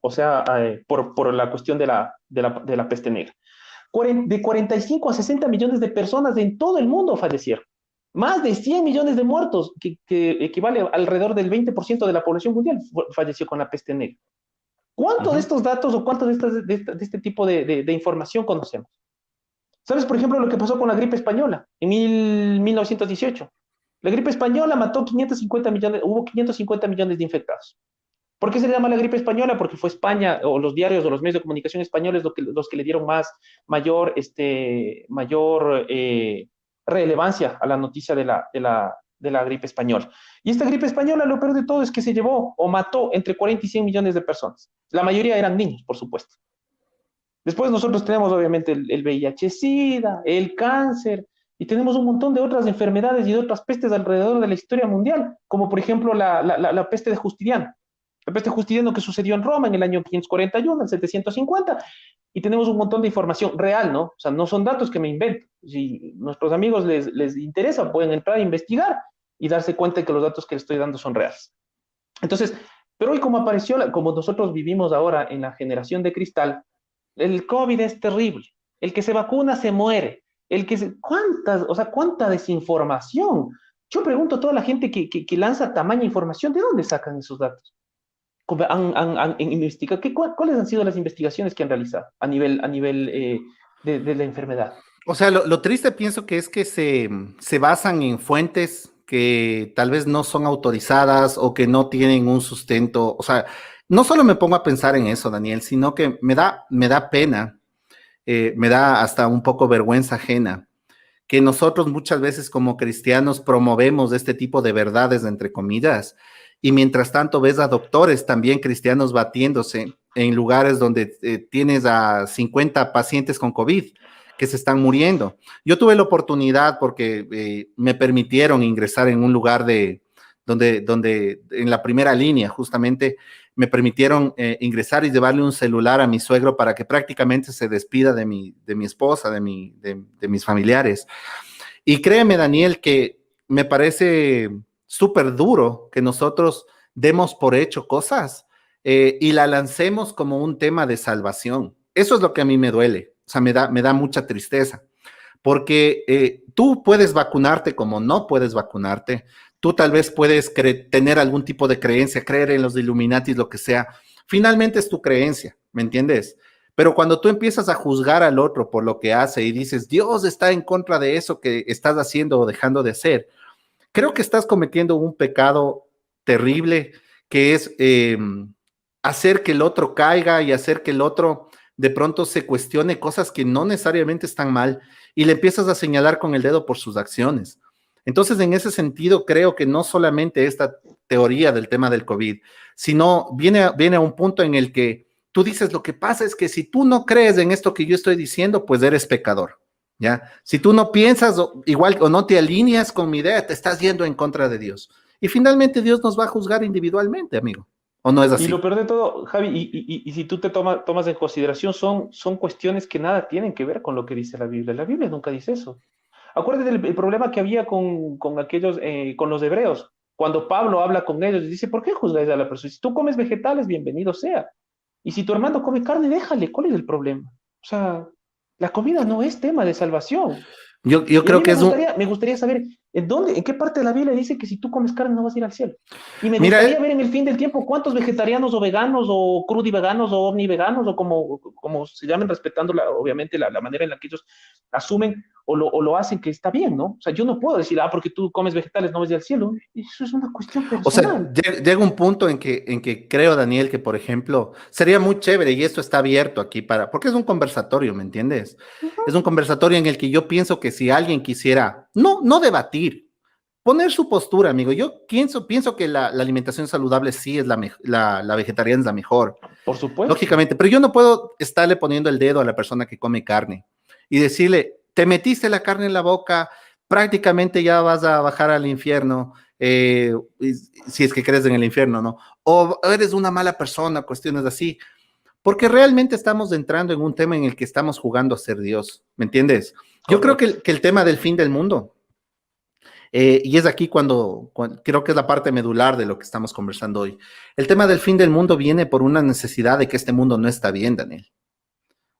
o sea, por la cuestión de la peste negra. De 45 a 60 millones de personas en todo el mundo fallecieron. Más de 100 millones de muertos, que equivale a alrededor del 20% de la población mundial, falleció con la peste negra. ¿Cuánto de Ujú. estos datos o cuánto de este tipo de información conocemos? ¿Sabes, por ejemplo, lo que pasó con la gripe española en 1918? La gripe española mató 550 millones, hubo 550 millones de infectados. ¿Por qué se le llama la gripe española? Porque fue España, o los diarios o los medios de comunicación españoles, los que le dieron mayor relevancia a la noticia de la gripe española. Y esta gripe española, lo peor de todo es que se llevó o mató entre 40 y 100 millones de personas. La mayoría eran niños, por supuesto. Después nosotros tenemos obviamente el VIH-Sida, el cáncer, y tenemos un montón de otras enfermedades y de otras pestes alrededor de la historia mundial, como por ejemplo la peste de Justiniano. La peste de Justiniano que sucedió en Roma en el año 541, en 750, y tenemos un montón de información real, ¿no? O sea, no son datos que me invento. Si a nuestros amigos les interesa, pueden entrar a investigar y darse cuenta de que los datos que les estoy dando son reales. Entonces, pero hoy como apareció, como nosotros vivimos ahora en la generación de cristal, el COVID es terrible. El que se vacuna se muere. ¿Cuánta desinformación? Yo pregunto a toda la gente que lanza tamaña información, ¿de dónde sacan esos datos? ¿Cuáles han sido las investigaciones que han realizado a nivel de la enfermedad. O sea, lo triste pienso que es que se basan en fuentes que tal vez no son autorizadas o que no tienen un sustento. O sea, no solo me pongo a pensar en eso, Daniel, sino que me da pena, me da hasta un poco vergüenza ajena que nosotros muchas veces como cristianos promovemos este tipo de verdades, entre comillas, y mientras tanto ves a doctores también cristianos batiéndose en lugares donde tienes a 50 pacientes con COVID que se están muriendo. Yo tuve la oportunidad porque me permitieron ingresar en un lugar donde en la primera línea justamente me permitieron ingresar y llevarle un celular a mi suegro para que prácticamente se despida de mi esposa, de mis familiares. Y créeme, Daniel, que me parece súper duro que nosotros demos por hecho cosas y la lancemos como un tema de salvación. Eso es lo que a mí me duele, o sea, me da mucha tristeza, porque tú puedes vacunarte como no puedes vacunarte, tú tal vez puedes tener algún tipo de creencia, creer en los Illuminatis, lo que sea. Finalmente es tu creencia, ¿me entiendes? Pero cuando tú empiezas a juzgar al otro por lo que hace y dices, Dios está en contra de eso que estás haciendo o dejando de hacer, creo que estás cometiendo un pecado terrible que es hacer que el otro caiga y hacer que el otro de pronto se cuestione cosas que no necesariamente están mal y le empiezas a señalar con el dedo por sus acciones. Entonces, en ese sentido, creo que no solamente esta teoría del tema del COVID, sino viene a un punto en el que tú dices, lo que pasa es que si tú no crees en esto que yo estoy diciendo, pues eres pecador, ¿ya? Si tú no piensas igual o no te alineas con mi idea, te estás yendo en contra de Dios. Y finalmente Dios nos va a juzgar individualmente, amigo. ¿O no es Y lo así? peor de todo, Javi, y si tú te tomas en consideración, son cuestiones que nada tienen que ver con lo que dice la Biblia. La Biblia nunca dice eso. Acuérdate del el problema que había con aquellos, con los hebreos. Cuando Pablo habla con ellos, dice, ¿por qué juzgáis a la persona? Si tú comes vegetales, bienvenido sea. Y si tu hermano come carne, déjale, ¿cuál es el problema? O sea, la comida no es tema de salvación. Yo Y a mí creo que es un... me gustaría saber en qué parte de la Biblia dice que si tú comes carne no vas a ir al cielo. Y me Mira, gustaría ver en el fin del tiempo cuántos vegetarianos o veganos o crudiveganos o omniveganos o como se llamen, respetando obviamente la manera en la que ellos asumen o lo hacen que está bien, ¿no? O sea, yo no puedo decir, porque tú comes vegetales no vas a ir al cielo. Eso es una cuestión o sea, personal. llega un punto en que creo, Daniel, que por ejemplo, sería muy chévere y esto está abierto aquí porque es un conversatorio, ¿me entiendes? Ujú. Es un conversatorio en el que yo pienso que si alguien quisiera, no debatir, poner su postura, amigo. Yo pienso que la alimentación saludable sí es la vegetariana es la mejor, Por supuesto. lógicamente, pero yo no puedo estarle poniendo el dedo a la persona que come carne y decirle, te metiste la carne en la boca, prácticamente ya vas a bajar al infierno, si es que crees en el infierno, ¿no? O eres una mala persona, cuestiones así, porque realmente estamos entrando en un tema en el que estamos jugando a ser Dios, ¿me entiendes? Yo creo Correcto. que el tema del fin del mundo, y es aquí cuando creo que es la parte medular de lo que estamos conversando hoy. El tema del fin del mundo viene por una necesidad de que este mundo no está bien, Daniel.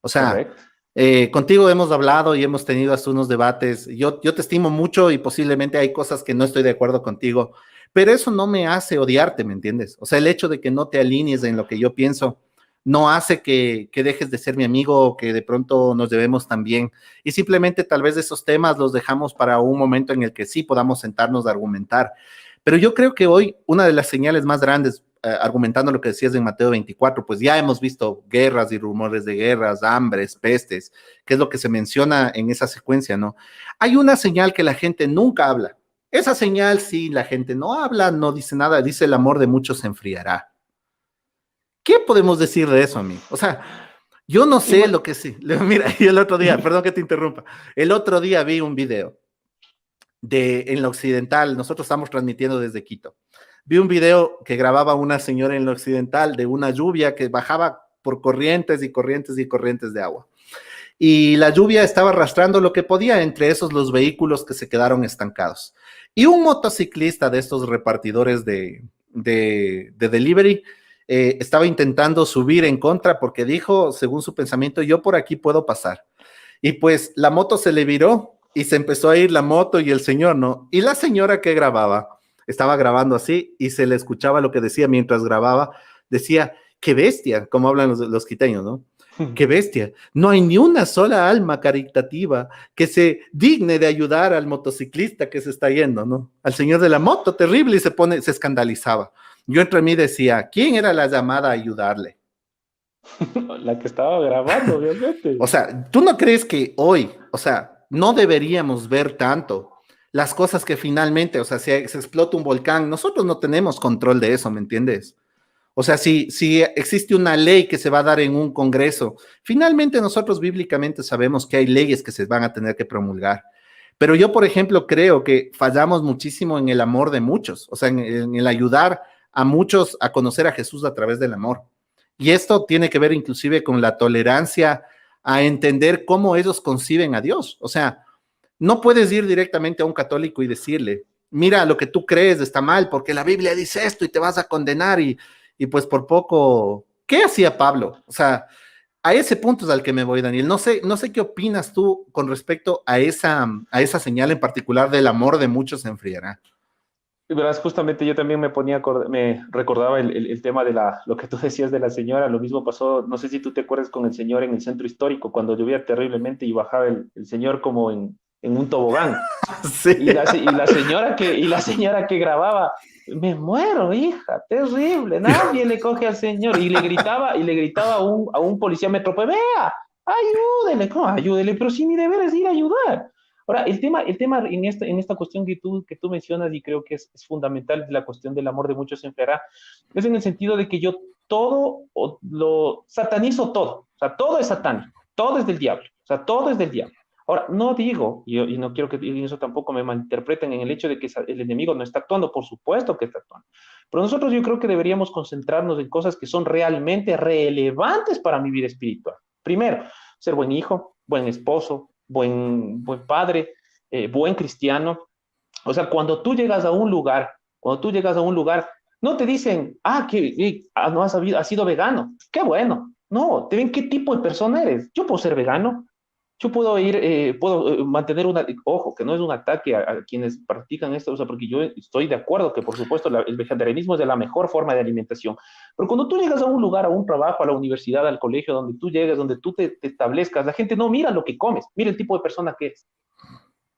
O sea, Correcto. contigo hemos hablado y hemos tenido hasta unos debates. Yo te estimo mucho y posiblemente hay cosas que no estoy de acuerdo contigo, pero eso no me hace odiarte, ¿me entiendes? O sea, el hecho de que no te alinees en lo que yo pienso no hace que dejes de ser mi amigo o que de pronto nos debemos tan bien. Y simplemente tal vez esos temas los dejamos para un momento en el que sí podamos sentarnos a argumentar. Pero yo creo que hoy una de las señales más grandes, argumentando lo que decías en Mateo 24, pues ya hemos visto guerras y rumores de guerras, hambres, pestes, que es lo que se menciona en esa secuencia, ¿no? Hay una señal que la gente nunca habla. Esa señal, sí, la gente no habla, no dice nada, dice el amor de muchos se enfriará. ¿Qué podemos decir de eso, amigo? O sea, yo no sé Igual. lo que sí. Mira, y el otro día, perdón que te interrumpa, el otro día vi un video en la occidental, nosotros estamos transmitiendo desde Quito. Vi un video que grababa una señora en la occidental de una lluvia que bajaba por corrientes y corrientes y corrientes de agua. Y la lluvia estaba arrastrando lo que podía, entre esos los vehículos que se quedaron estancados. Y un motociclista de estos repartidores de delivery estaba intentando subir en contra porque dijo, según su pensamiento, yo por aquí puedo pasar. Y pues la moto se le viró y se empezó a ir la moto y el señor, ¿no? Y la señora que grababa, estaba grabando así y se le escuchaba lo que decía mientras grababa, decía, qué bestia, como hablan los quiteños, ¿no? Qué bestia. No hay ni una sola alma caritativa que se digne de ayudar al motociclista que se está yendo, ¿no? Al señor de la moto, terrible, y se escandalizaba. Yo entre mí decía, ¿quién era la llamada a ayudarle? La que estaba grabando, obviamente. O sea, ¿tú no crees que hoy, o sea, no deberíamos ver tanto las cosas que finalmente, o sea, si se explota un volcán, nosotros no tenemos control de eso, ¿me entiendes? O sea, si existe una ley que se va a dar en un congreso, finalmente nosotros bíblicamente sabemos que hay leyes que se van a tener que promulgar. Pero yo, por ejemplo, creo que fallamos muchísimo en el amor de muchos, o sea, en el ayudar a muchos a conocer a Jesús a través del amor. Y esto tiene que ver inclusive con la tolerancia a entender cómo ellos conciben a Dios. O sea, no puedes ir directamente a un católico y decirle, mira, lo que tú crees está mal porque la Biblia dice esto y te vas a condenar y pues por poco, ¿qué hacía Pablo? O sea, a ese punto es al que me voy, Daniel. No sé qué opinas tú con respecto a esa señal en particular del amor de muchos se enfriará. Y verás, justamente yo también me recordaba el tema de lo que tú decías de la señora. Lo mismo pasó, no sé si tú te acuerdas con el señor en el centro histórico, cuando llovía terriblemente y bajaba el señor como en un tobogán. Sí. Y la señora que grababa, me muero, hija, terrible, nadie le coge al señor. Y le gritaba a un policía metro, pues vea, ayúdele, ¿cómo? Ayúdele, pero sí, mi deber es ir a ayudar. Ahora, el tema en esta cuestión que tú mencionas, y creo que es fundamental, la cuestión del amor de muchos se enfriará, es en el sentido de que yo todo lo satanizo todo, o sea, todo es satánico, todo es del diablo, o sea, todo es del diablo. Ahora, no digo, y no quiero que eso tampoco me malinterpreten en el hecho de que el enemigo no está actuando, por supuesto que está actuando, pero nosotros yo creo que deberíamos concentrarnos en cosas que son realmente relevantes para mi vida espiritual. Primero, ser buen hijo, buen esposo, buen padre, buen cristiano. O sea, cuando tú llegas a un lugar, no te dicen, no has sido vegano, qué bueno. No, te ven qué tipo de persona eres. Yo puedo ser vegano, yo puedo mantener ojo, que no es un ataque a quienes practican esto, o sea, porque yo estoy de acuerdo que, por supuesto, el vegetarianismo es de la mejor forma de alimentación. Pero cuando tú llegas a un lugar, a un trabajo, a la universidad, al colegio, donde tú llegas, donde tú te establezcas, la gente no mira lo que comes, mira el tipo de persona que es.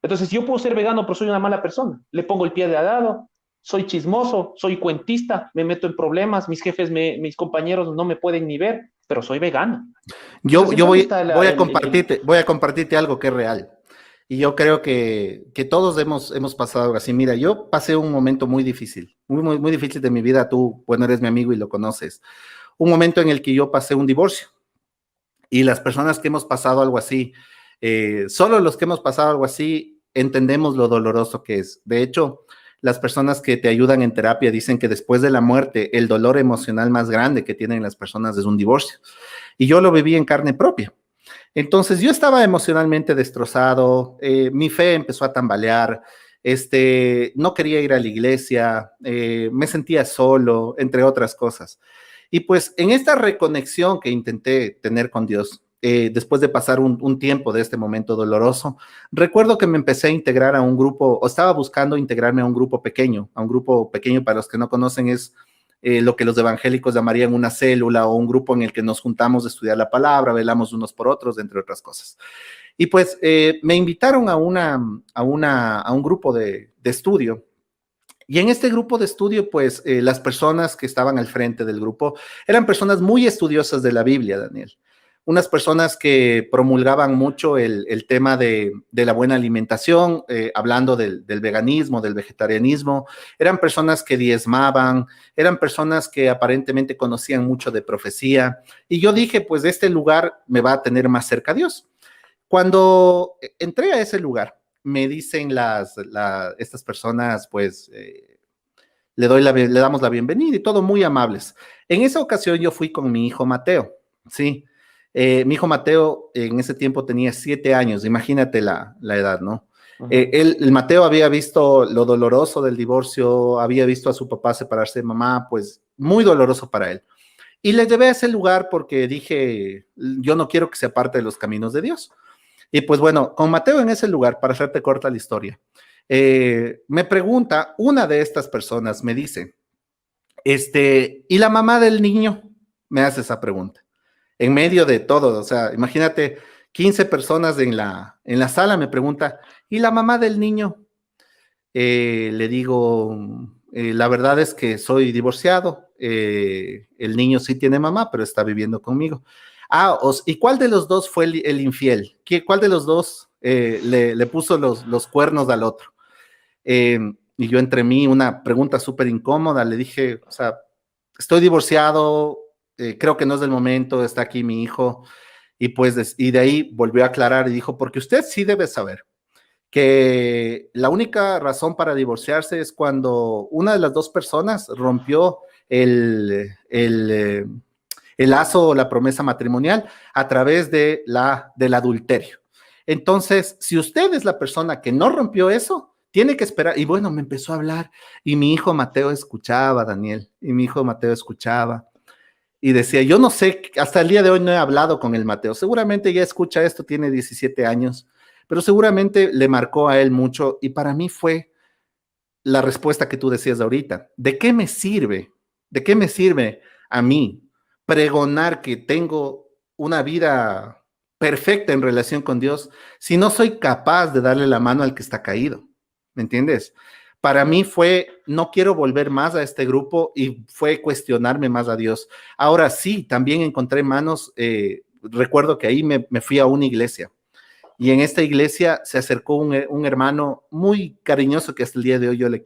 Entonces, yo puedo ser vegano, pero soy una mala persona. Le pongo el pie de al lado, soy chismoso, soy cuentista, me meto en problemas, mis jefes, mis compañeros no me pueden ni ver, pero soy vegano. Yo, Entonces, ¿en yo dónde voy, está voy a compartirte algo que es real. Y yo creo que todos hemos pasado algo así. Mira, yo pasé un momento muy difícil, muy, muy, muy difícil de mi vida. Tú, bueno, eres mi amigo y lo conoces. Un momento en el que yo pasé un divorcio. Y las personas que hemos pasado algo así, solo los que hemos pasado algo así, entendemos lo doloroso que es. De hecho, las personas que te ayudan en terapia dicen que después de la muerte, el dolor emocional más grande que tienen las personas es un divorcio. Y yo lo viví en carne propia. Entonces yo estaba emocionalmente destrozado, mi fe empezó a tambalear, no quería ir a la iglesia, me sentía solo, entre otras cosas. Y pues en esta reconexión que intenté tener con Dios, después de pasar un tiempo de este momento doloroso, recuerdo que me empecé a integrar a un grupo, o estaba buscando integrarme a un grupo pequeño para los que no conocen es lo que los evangélicos llamarían una célula o un grupo en el que nos juntamos a estudiar la palabra, velamos unos por otros, entre otras cosas. Y pues me invitaron a un grupo de estudio. Y en este grupo de estudio, pues las personas que estaban al frente del grupo eran personas muy estudiosas de la Biblia, Daniel. Unas personas que promulgaban mucho el tema de la buena alimentación, hablando del veganismo, del vegetarianismo. Eran personas que diezmaban, eran personas que aparentemente conocían mucho de profecía. Y yo dije, pues este lugar me va a tener más cerca a Dios. Cuando entré a ese lugar, me dicen estas personas, pues le damos la bienvenida y todo muy amables. En esa ocasión yo fui con mi hijo Mateo, ¿sí? Mi hijo Mateo en ese tiempo tenía 7 años, imagínate la edad, ¿no? Uh-huh. El Mateo había visto lo doloroso del divorcio, había visto a su papá separarse de mamá, pues muy doloroso para él. Y le llevé a ese lugar porque dije, yo no quiero que se aparte de los caminos de Dios. Y pues bueno, con Mateo en ese lugar, para hacerte corta la historia, me pregunta, una de estas personas me dice, ¿y la mamá del niño? Me hace esa pregunta. en medio de todo. O sea, imagínate, 15 personas en la sala me pregunta, ¿y la mamá del niño? Le digo, la verdad es que soy divorciado, el niño sí tiene mamá, pero está viviendo conmigo. ¿Y cuál de los dos fue el infiel? ¿Cuál de los dos le puso los cuernos al otro? Y yo entre mí, una pregunta súper incómoda, le dije, o sea, estoy divorciado, creo que no es el momento, está aquí mi hijo, y pues y de ahí volvió a aclarar y dijo, porque usted sí debe saber que la única razón para divorciarse es cuando una de las dos personas rompió el lazo o la promesa matrimonial a través del adulterio. Entonces, si usted es la persona que no rompió eso, tiene que esperar. Y bueno, me empezó a hablar y mi hijo Mateo escuchaba, Daniel, y mi hijo Mateo escuchaba. Y decía, yo no sé, hasta el día de hoy no he hablado con el Mateo. Seguramente ya escucha esto, tiene 17 años, pero seguramente le marcó a él mucho. Y para mí fue la respuesta que tú decías ahorita. ¿De qué me sirve? ¿De qué me sirve a mí pregonar que tengo una vida perfecta en relación con Dios si no soy capaz de darle la mano al que está caído? ¿Me entiendes? Para mí fue, no quiero volver más a este grupo y fue cuestionarme más a Dios. Ahora sí, también encontré manos, recuerdo que ahí me fui a una iglesia y en esta iglesia se acercó un hermano muy cariñoso que hasta el día de hoy yo le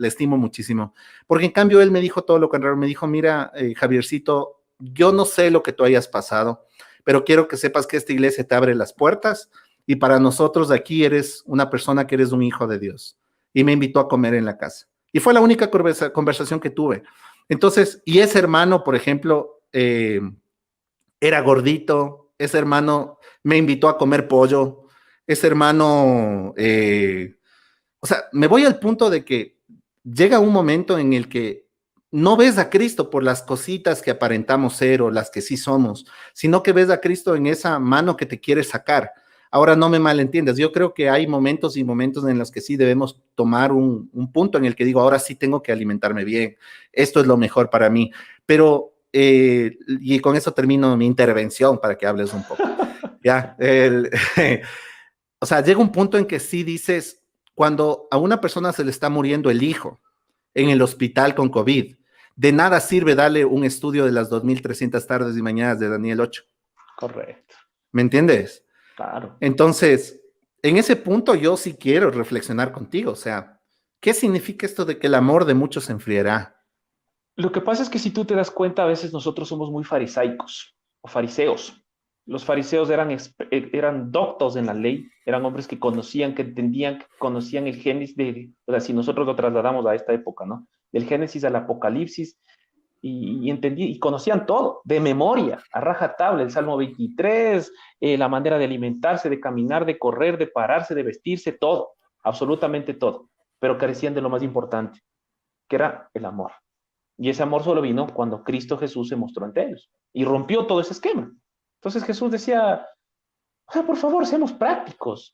estimo muchísimo, porque en cambio él me dijo todo lo contrario, me dijo, mira, Javiercito, yo no sé lo que tú hayas pasado, pero quiero que sepas que esta iglesia te abre las puertas y para nosotros aquí eres una persona que eres un hijo de Dios. Y me invitó a comer en la casa. Y fue la única conversación que tuve. Entonces, y ese hermano, por ejemplo, era gordito, ese hermano me invitó a comer pollo, ese hermano, o sea, me voy al punto de que llega un momento en el que no ves a Cristo por las cositas que aparentamos ser o las que sí somos, sino que ves a Cristo en esa mano que te quiere sacar. Ahora no me malentiendas, yo creo que hay momentos y momentos en los que sí debemos tomar un punto en el que digo, ahora sí tengo que alimentarme bien, esto es lo mejor para mí, pero, y con eso termino mi intervención para que hables un poco. Ya, o sea, llega un punto en que sí dices, cuando a una persona se le está muriendo el hijo en el hospital con COVID, de nada sirve darle un estudio de las 2.300 tardes y mañanas de Daniel 8. Correcto. ¿Me entiendes? Claro. Entonces, en ese punto yo sí quiero reflexionar contigo, o sea, ¿qué significa esto de que el amor de muchos se enfriará? Lo que pasa es que si tú te das cuenta, a veces nosotros somos muy farisaicos o fariseos. Los fariseos eran doctos en la ley, eran hombres que conocían, que entendían, que conocían el Génesis, o sea, si nosotros lo trasladamos a esta época, ¿no? Del Génesis al Apocalipsis, y conocían todo, de memoria, a rajatabla, el Salmo 23, la manera de alimentarse, de caminar, de correr, de pararse, de vestirse, todo, absolutamente todo, pero carecían de lo más importante, que era el amor. Y ese amor solo vino cuando Cristo Jesús se mostró ante ellos y rompió todo ese esquema. Entonces Jesús decía, o sea, por favor, seamos prácticos.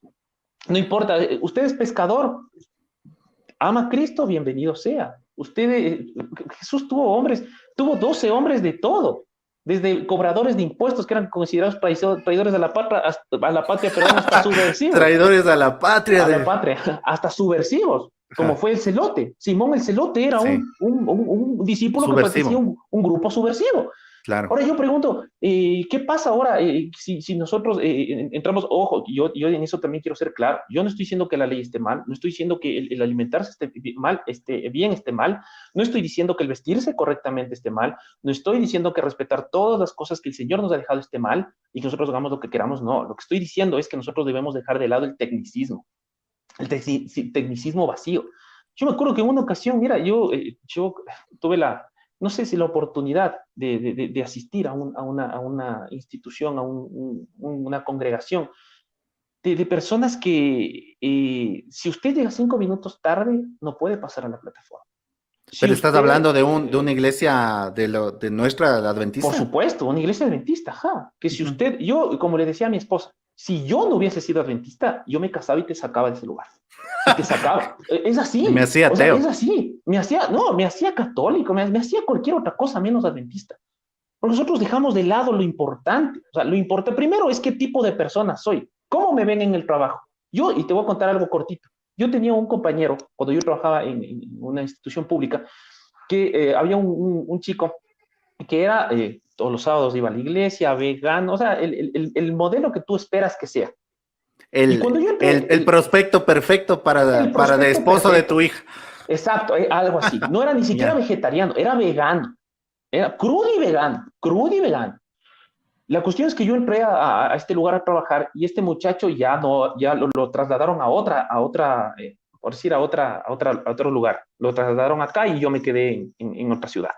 No importa, usted es pescador, ama a Cristo, bienvenido sea. Jesús tuvo 12 hombres de todo, desde cobradores de impuestos que eran considerados traidores a la patria, perdón, hasta subversivos. Traidores a la patria. A la patria, hasta subversivos, como fue el celote. Simón el celote era sí. un discípulo subversivo, que pertenecía a un grupo subversivo. Claro. Ahora yo pregunto, ¿qué pasa ahora si nosotros entramos? Ojo, yo en eso también quiero ser claro. Yo no estoy diciendo que la ley esté mal, no estoy diciendo que el alimentarse esté mal, no estoy diciendo que el vestirse correctamente esté mal, no estoy diciendo que respetar todas las cosas que el Señor nos ha dejado esté mal y que nosotros hagamos lo que queramos, no. Lo que estoy diciendo es que nosotros debemos dejar de lado el tecnicismo vacío. Yo me acuerdo que en una ocasión, mira, yo tuve no sé si la oportunidad de asistir a una institución, a una congregación de personas que si usted llega 5 minutos tarde, no puede pasar a la plataforma. Pero estás hablando de una iglesia de nuestra adventista. Por supuesto, una iglesia adventista, ajá. Que si usted, yo, como le decía a mi esposa, si yo no hubiese sido adventista, yo me casaba y te sacaba de ese lugar. Y te sacaba. Es así. Me hacía ateo. Es así. Me hacía católico, me hacía cualquier otra cosa menos adventista. Porque nosotros dejamos de lado lo importante. O sea, lo importante primero es qué tipo de persona soy, cómo me ven en el trabajo. Yo, y te voy a contar algo cortito, yo tenía un compañero, cuando yo trabajaba en una institución pública, que había un chico que era, todos los sábados iba a la iglesia, vegano, o sea, el modelo que tú esperas que sea. Y cuando yo entré, El prospecto perfecto para de prospecto esposo de perfecto, tu hija. exacto, algo así. No era ni siquiera Ya. vegetariano, era vegano. Era crudo y vegano, crudo y vegano. La cuestión es que yo entré a este lugar a trabajar y este muchacho ya no, ya lo trasladaron por decir, a otro lugar. Lo trasladaron acá y yo me quedé en otra ciudad.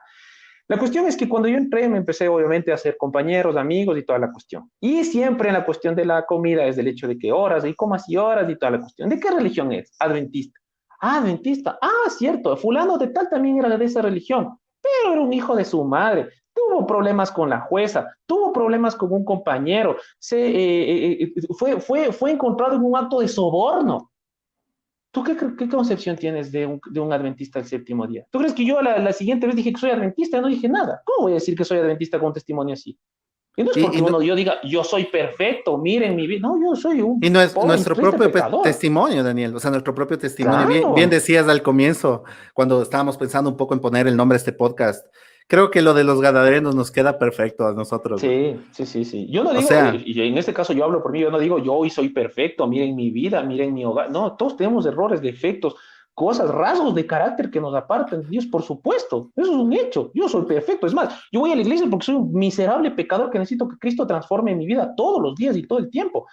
La cuestión es que cuando yo entré me empecé obviamente a hacer compañeros, amigos y toda la cuestión. Y siempre en la cuestión de la comida es del hecho de que horas y comas y horas y toda la cuestión. ¿De qué religión es? Adventista. Ah, adventista. Ah, cierto. Fulano de tal también era de esa religión. Pero era un hijo de su madre. Tuvo problemas con la jueza, tuvo problemas con un compañero, fue encontrado en un acto de soborno. ¿Tú qué concepción tienes de un adventista del séptimo día? ¿Tú crees que yo la siguiente vez dije que soy adventista? No dije nada. ¿Cómo voy a decir que soy adventista con un testimonio así? Y no es porque Y, no- yo diga, yo soy perfecto, miren mi vida. No, yo soy un y no es pobre y nuestro triste propio pecador. testimonio, Daniel, o sea, nuestro propio testimonio. Bien, bien Claro. decías al comienzo, cuando estábamos pensando un poco en poner el nombre a este podcast, creo que lo de los gadarenos nos queda perfecto a nosotros, ¿no? Sí, sí, sí, sí. Yo no O digo, sea, y en este caso yo hablo por mí, yo no digo yo hoy soy perfecto, miren mi vida, miren mi hogar. No, todos tenemos errores, defectos, cosas, rasgos de carácter que nos apartan de Dios, por supuesto. Eso es un hecho. Yo soy perfecto. Es más, yo voy a la iglesia porque soy un miserable pecador que necesito que Cristo transforme mi vida todos los días y todo el tiempo.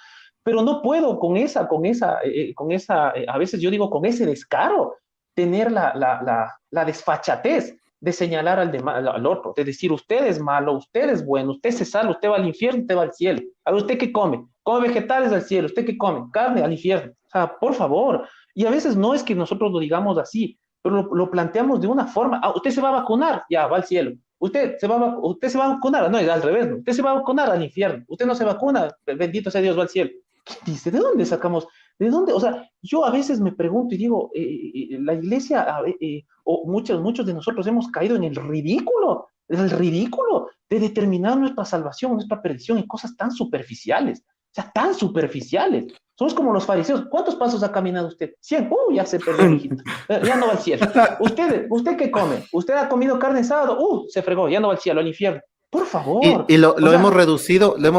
Pero no puedo a veces yo digo, con ese descaro, tener la desfachatez de señalar al otro, de decir, usted es malo, usted es bueno, usted se salva, usted va al infierno, usted va al cielo. A ver, ¿usted qué come? Come vegetales al cielo, ¿usted qué come? Carne al infierno. O sea, por favor. Y a veces no es que nosotros lo digamos así, pero lo planteamos de una forma. Ah, usted se va a vacunar, ya, va al cielo. Usted se va a vacunar, no, es al revés, no. Usted se va a vacunar al infierno. Usted no se vacuna, bendito sea Dios, va al cielo. ¿Qué dice? ¿De dónde sacamos? ¿De dónde? O sea, yo a veces me pregunto y digo, la iglesia, o muchos de nosotros hemos caído en el ridículo de determinar nuestra salvación, nuestra perdición en cosas tan superficiales, o sea, tan superficiales. Somos como los fariseos. ¿Cuántos pasos ha caminado usted? 100. Ya se perdió, mijito. Ya no va al cielo. ¿Usted qué come? ¿Usted ha comido carne en sábado? Se fregó, ya no va al cielo, al infierno. Por favor. y O sea, lo hemos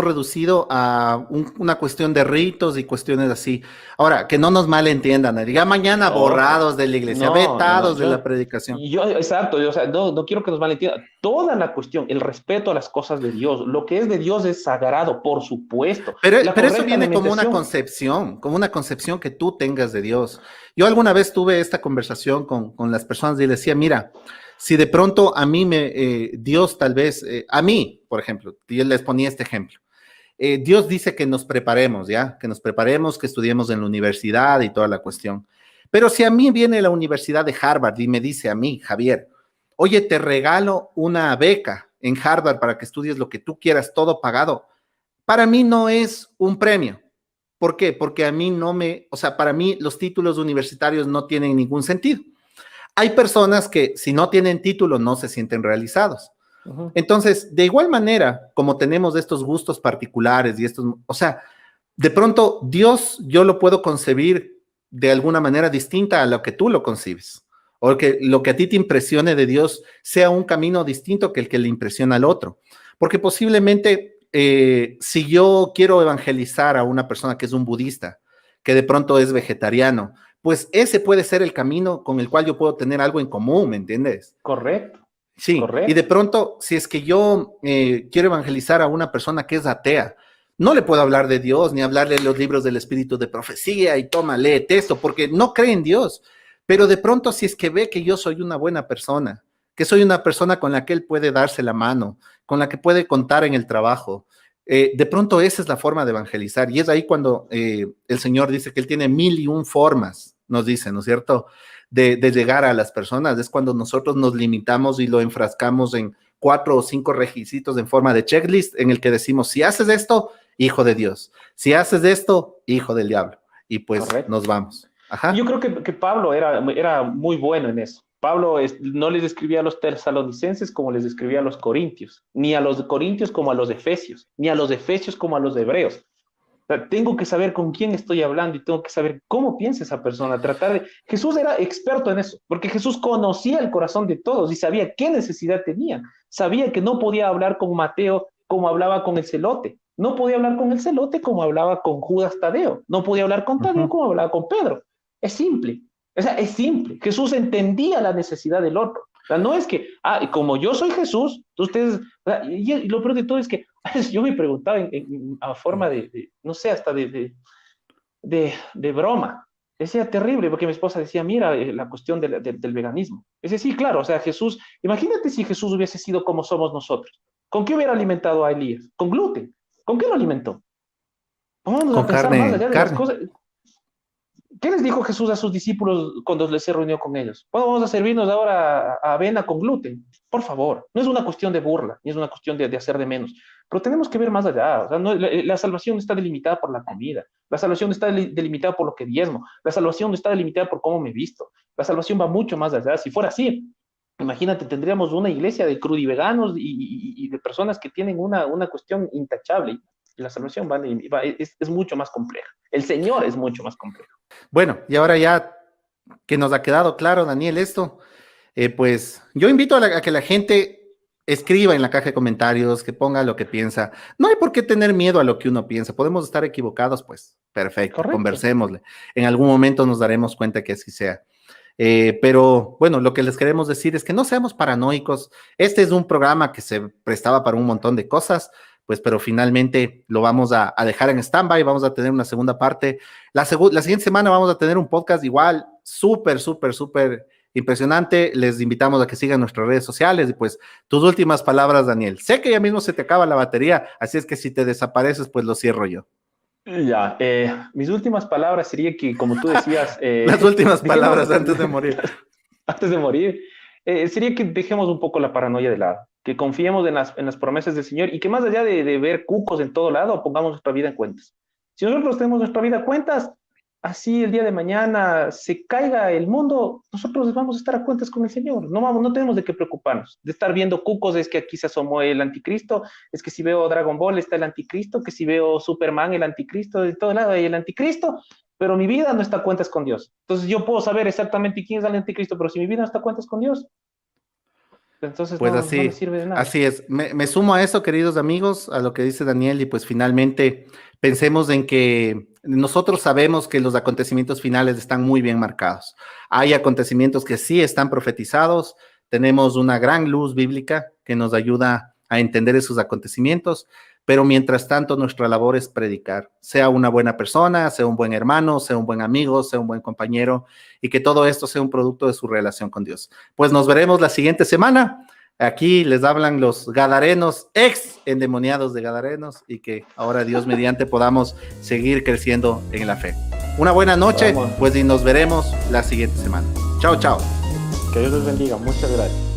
reducido a una cuestión de ritos y cuestiones así. Ahora, que no nos malentiendan, diga mañana no, borrados de la iglesia, no. vetados de la predicación. Exacto, o sea, no quiero que nos malentiendan. Toda la cuestión, el respeto a las cosas de Dios, lo que es de Dios es sagrado, por supuesto. La Pero eso correcta viene alimentación. como una concepción que tú tengas de Dios. Yo alguna vez tuve esta conversación con las personas y les decía, mira, si de pronto a mí Dios tal vez, a mí, por ejemplo, yo les ponía este ejemplo. Dios dice que nos preparemos, ¿ya? Que nos preparemos, que estudiemos en la universidad y toda la cuestión. Pero si a mí viene la Universidad de Harvard y me dice a mí, Javier, oye, te regalo una beca en Harvard para que estudies lo que tú quieras, todo pagado, para mí no es un premio. ¿Por qué? Porque a mí o sea, para mí los títulos universitarios no tienen ningún sentido. Hay personas que si no tienen título no se sienten realizados. Uh-huh. Entonces, de igual manera, como tenemos estos gustos particulares y o sea, de pronto Dios yo lo puedo concebir de alguna manera distinta a lo que tú lo concibes, o que lo que a ti te impresione de Dios sea un camino distinto que el que le impresiona al otro, porque posiblemente si yo quiero evangelizar a una persona que es un budista, que de pronto es vegetariano, pues ese puede ser el camino con el cual yo puedo tener algo en común, ¿me entiendes? Correcto, Sí, y de correcto. pronto, si es que yo quiero evangelizar a una persona que es atea, no le puedo hablar de Dios ni hablarle de los libros del espíritu de profecía y toma, léete esto, porque no cree en Dios. Pero de pronto, si es que ve que yo soy una buena persona, que soy una persona con la que él puede darse la mano, con la que puede contar en el trabajo, de pronto esa es la forma de evangelizar. Y es ahí cuando el Señor dice que él tiene 1001 formas, nos dice, ¿no es cierto?, de llegar a las personas. Es cuando nosotros nos limitamos y lo enfrascamos en 4 o 5 requisitos en forma de checklist en el que decimos, si haces esto, hijo de Dios. Si haces esto, hijo del diablo. Y pues Correcto. nos vamos. Y yo Ajá. creo que Pablo era muy bueno en eso. Pablo no les escribía a los tesalonicenses como les escribía a los corintios, ni a los corintios como a los efesios, ni a los efesios como a los hebreos. O sea, tengo que saber con quién estoy hablando y tengo que saber cómo piensa esa persona. Jesús era experto en eso, porque Jesús conocía el corazón de todos y sabía qué necesidad tenían. Sabía que no podía hablar con Mateo como hablaba con el celote. No podía hablar con el celote como hablaba con Judas Tadeo. No podía hablar con Tadeo como hablaba con Pedro. Es simple. O sea, es simple. Jesús entendía la necesidad del otro. O sea, no es que, como yo soy Jesús, ustedes, y lo peor de todo es que yo me preguntaba a forma no sé, hasta de broma. Decía terrible, porque mi esposa decía, mira, la cuestión del veganismo. Dice, sí, claro, o sea, Jesús, imagínate si Jesús hubiese sido como somos nosotros. ¿Con qué hubiera alimentado a Elías? Con gluten. ¿Con qué lo alimentó? Vamos a pensar más allá de las cosas. ¿Qué les dijo Jesús a sus discípulos cuando se reunió con ellos? Bueno, vamos a servirnos ahora a avena con gluten. Por favor, no es una cuestión de burla, ni es una cuestión de hacer de menos, pero tenemos que ver más allá. O sea, la salvación no está delimitada por la comida, la salvación no está delimitada por lo que diezmo, la salvación no está delimitada por cómo me visto, la salvación va mucho más allá. Si fuera así, imagínate, tendríamos una iglesia de crudiveganos y de personas que tienen una cuestión intachable. Y la salvación es mucho más compleja. El Señor es mucho más complejo. Bueno, y ahora ya que nos ha quedado claro, Daniel, esto, pues yo invito a que la gente escriba en la caja de comentarios, que ponga lo que piensa. No hay por qué tener miedo a lo que uno piensa. Podemos estar equivocados, pues perfecto, correcto. Conversémosle. En algún momento nos daremos cuenta que así sea. Pero bueno, lo que les queremos decir es que no seamos paranoicos. Este es un programa que se prestaba para un montón de cosas, pues, pero finalmente lo vamos a dejar en stand-by, vamos a tener una segunda parte. La siguiente semana vamos a tener un podcast igual, súper impresionante. Les invitamos a que sigan nuestras redes sociales y pues tus últimas palabras, Daniel. Sé que ya mismo se te acaba la batería, así es que si te desapareces, pues lo cierro yo. Ya, mis últimas palabras sería que, como tú decías... Las últimas palabras antes de morir. Antes de morir, sería que dejemos un poco la paranoia de lado, que confiemos en las promesas del Señor y que más allá de ver cucos en todo lado, pongamos nuestra vida en cuentas. Si nosotros tenemos nuestra vida en cuentas, así el día de mañana se caiga el mundo, nosotros vamos a estar a cuentas con el Señor. No tenemos de qué preocuparnos. De estar viendo cucos es que aquí se asomó el anticristo, es que si veo Dragon Ball está el anticristo, que si veo Superman el anticristo, de todo lado hay el anticristo, pero mi vida no está a cuentas con Dios. Entonces yo puedo saber exactamente quién es el anticristo, pero si mi vida no está a cuentas con Dios, entonces pues no me sirve de nada. Así es. Me sumo a eso, queridos amigos, a lo que dice Daniel, y pues finalmente pensemos en que nosotros sabemos que los acontecimientos finales están muy bien marcados. Hay acontecimientos que sí están profetizados, tenemos una gran luz bíblica que nos ayuda a entender esos acontecimientos, pero mientras tanto nuestra labor es predicar, sea una buena persona, sea un buen hermano, sea un buen amigo, sea un buen compañero, y que todo esto sea un producto de su relación con Dios. Pues nos veremos la siguiente semana. Aquí les hablan los gadarenos, ex endemoniados de gadarenos, y que ahora Dios mediante podamos seguir creciendo en la fe. Una buena noche, pues, y nos veremos la siguiente semana. Chao, chao. Que Dios los bendiga. Muchas gracias.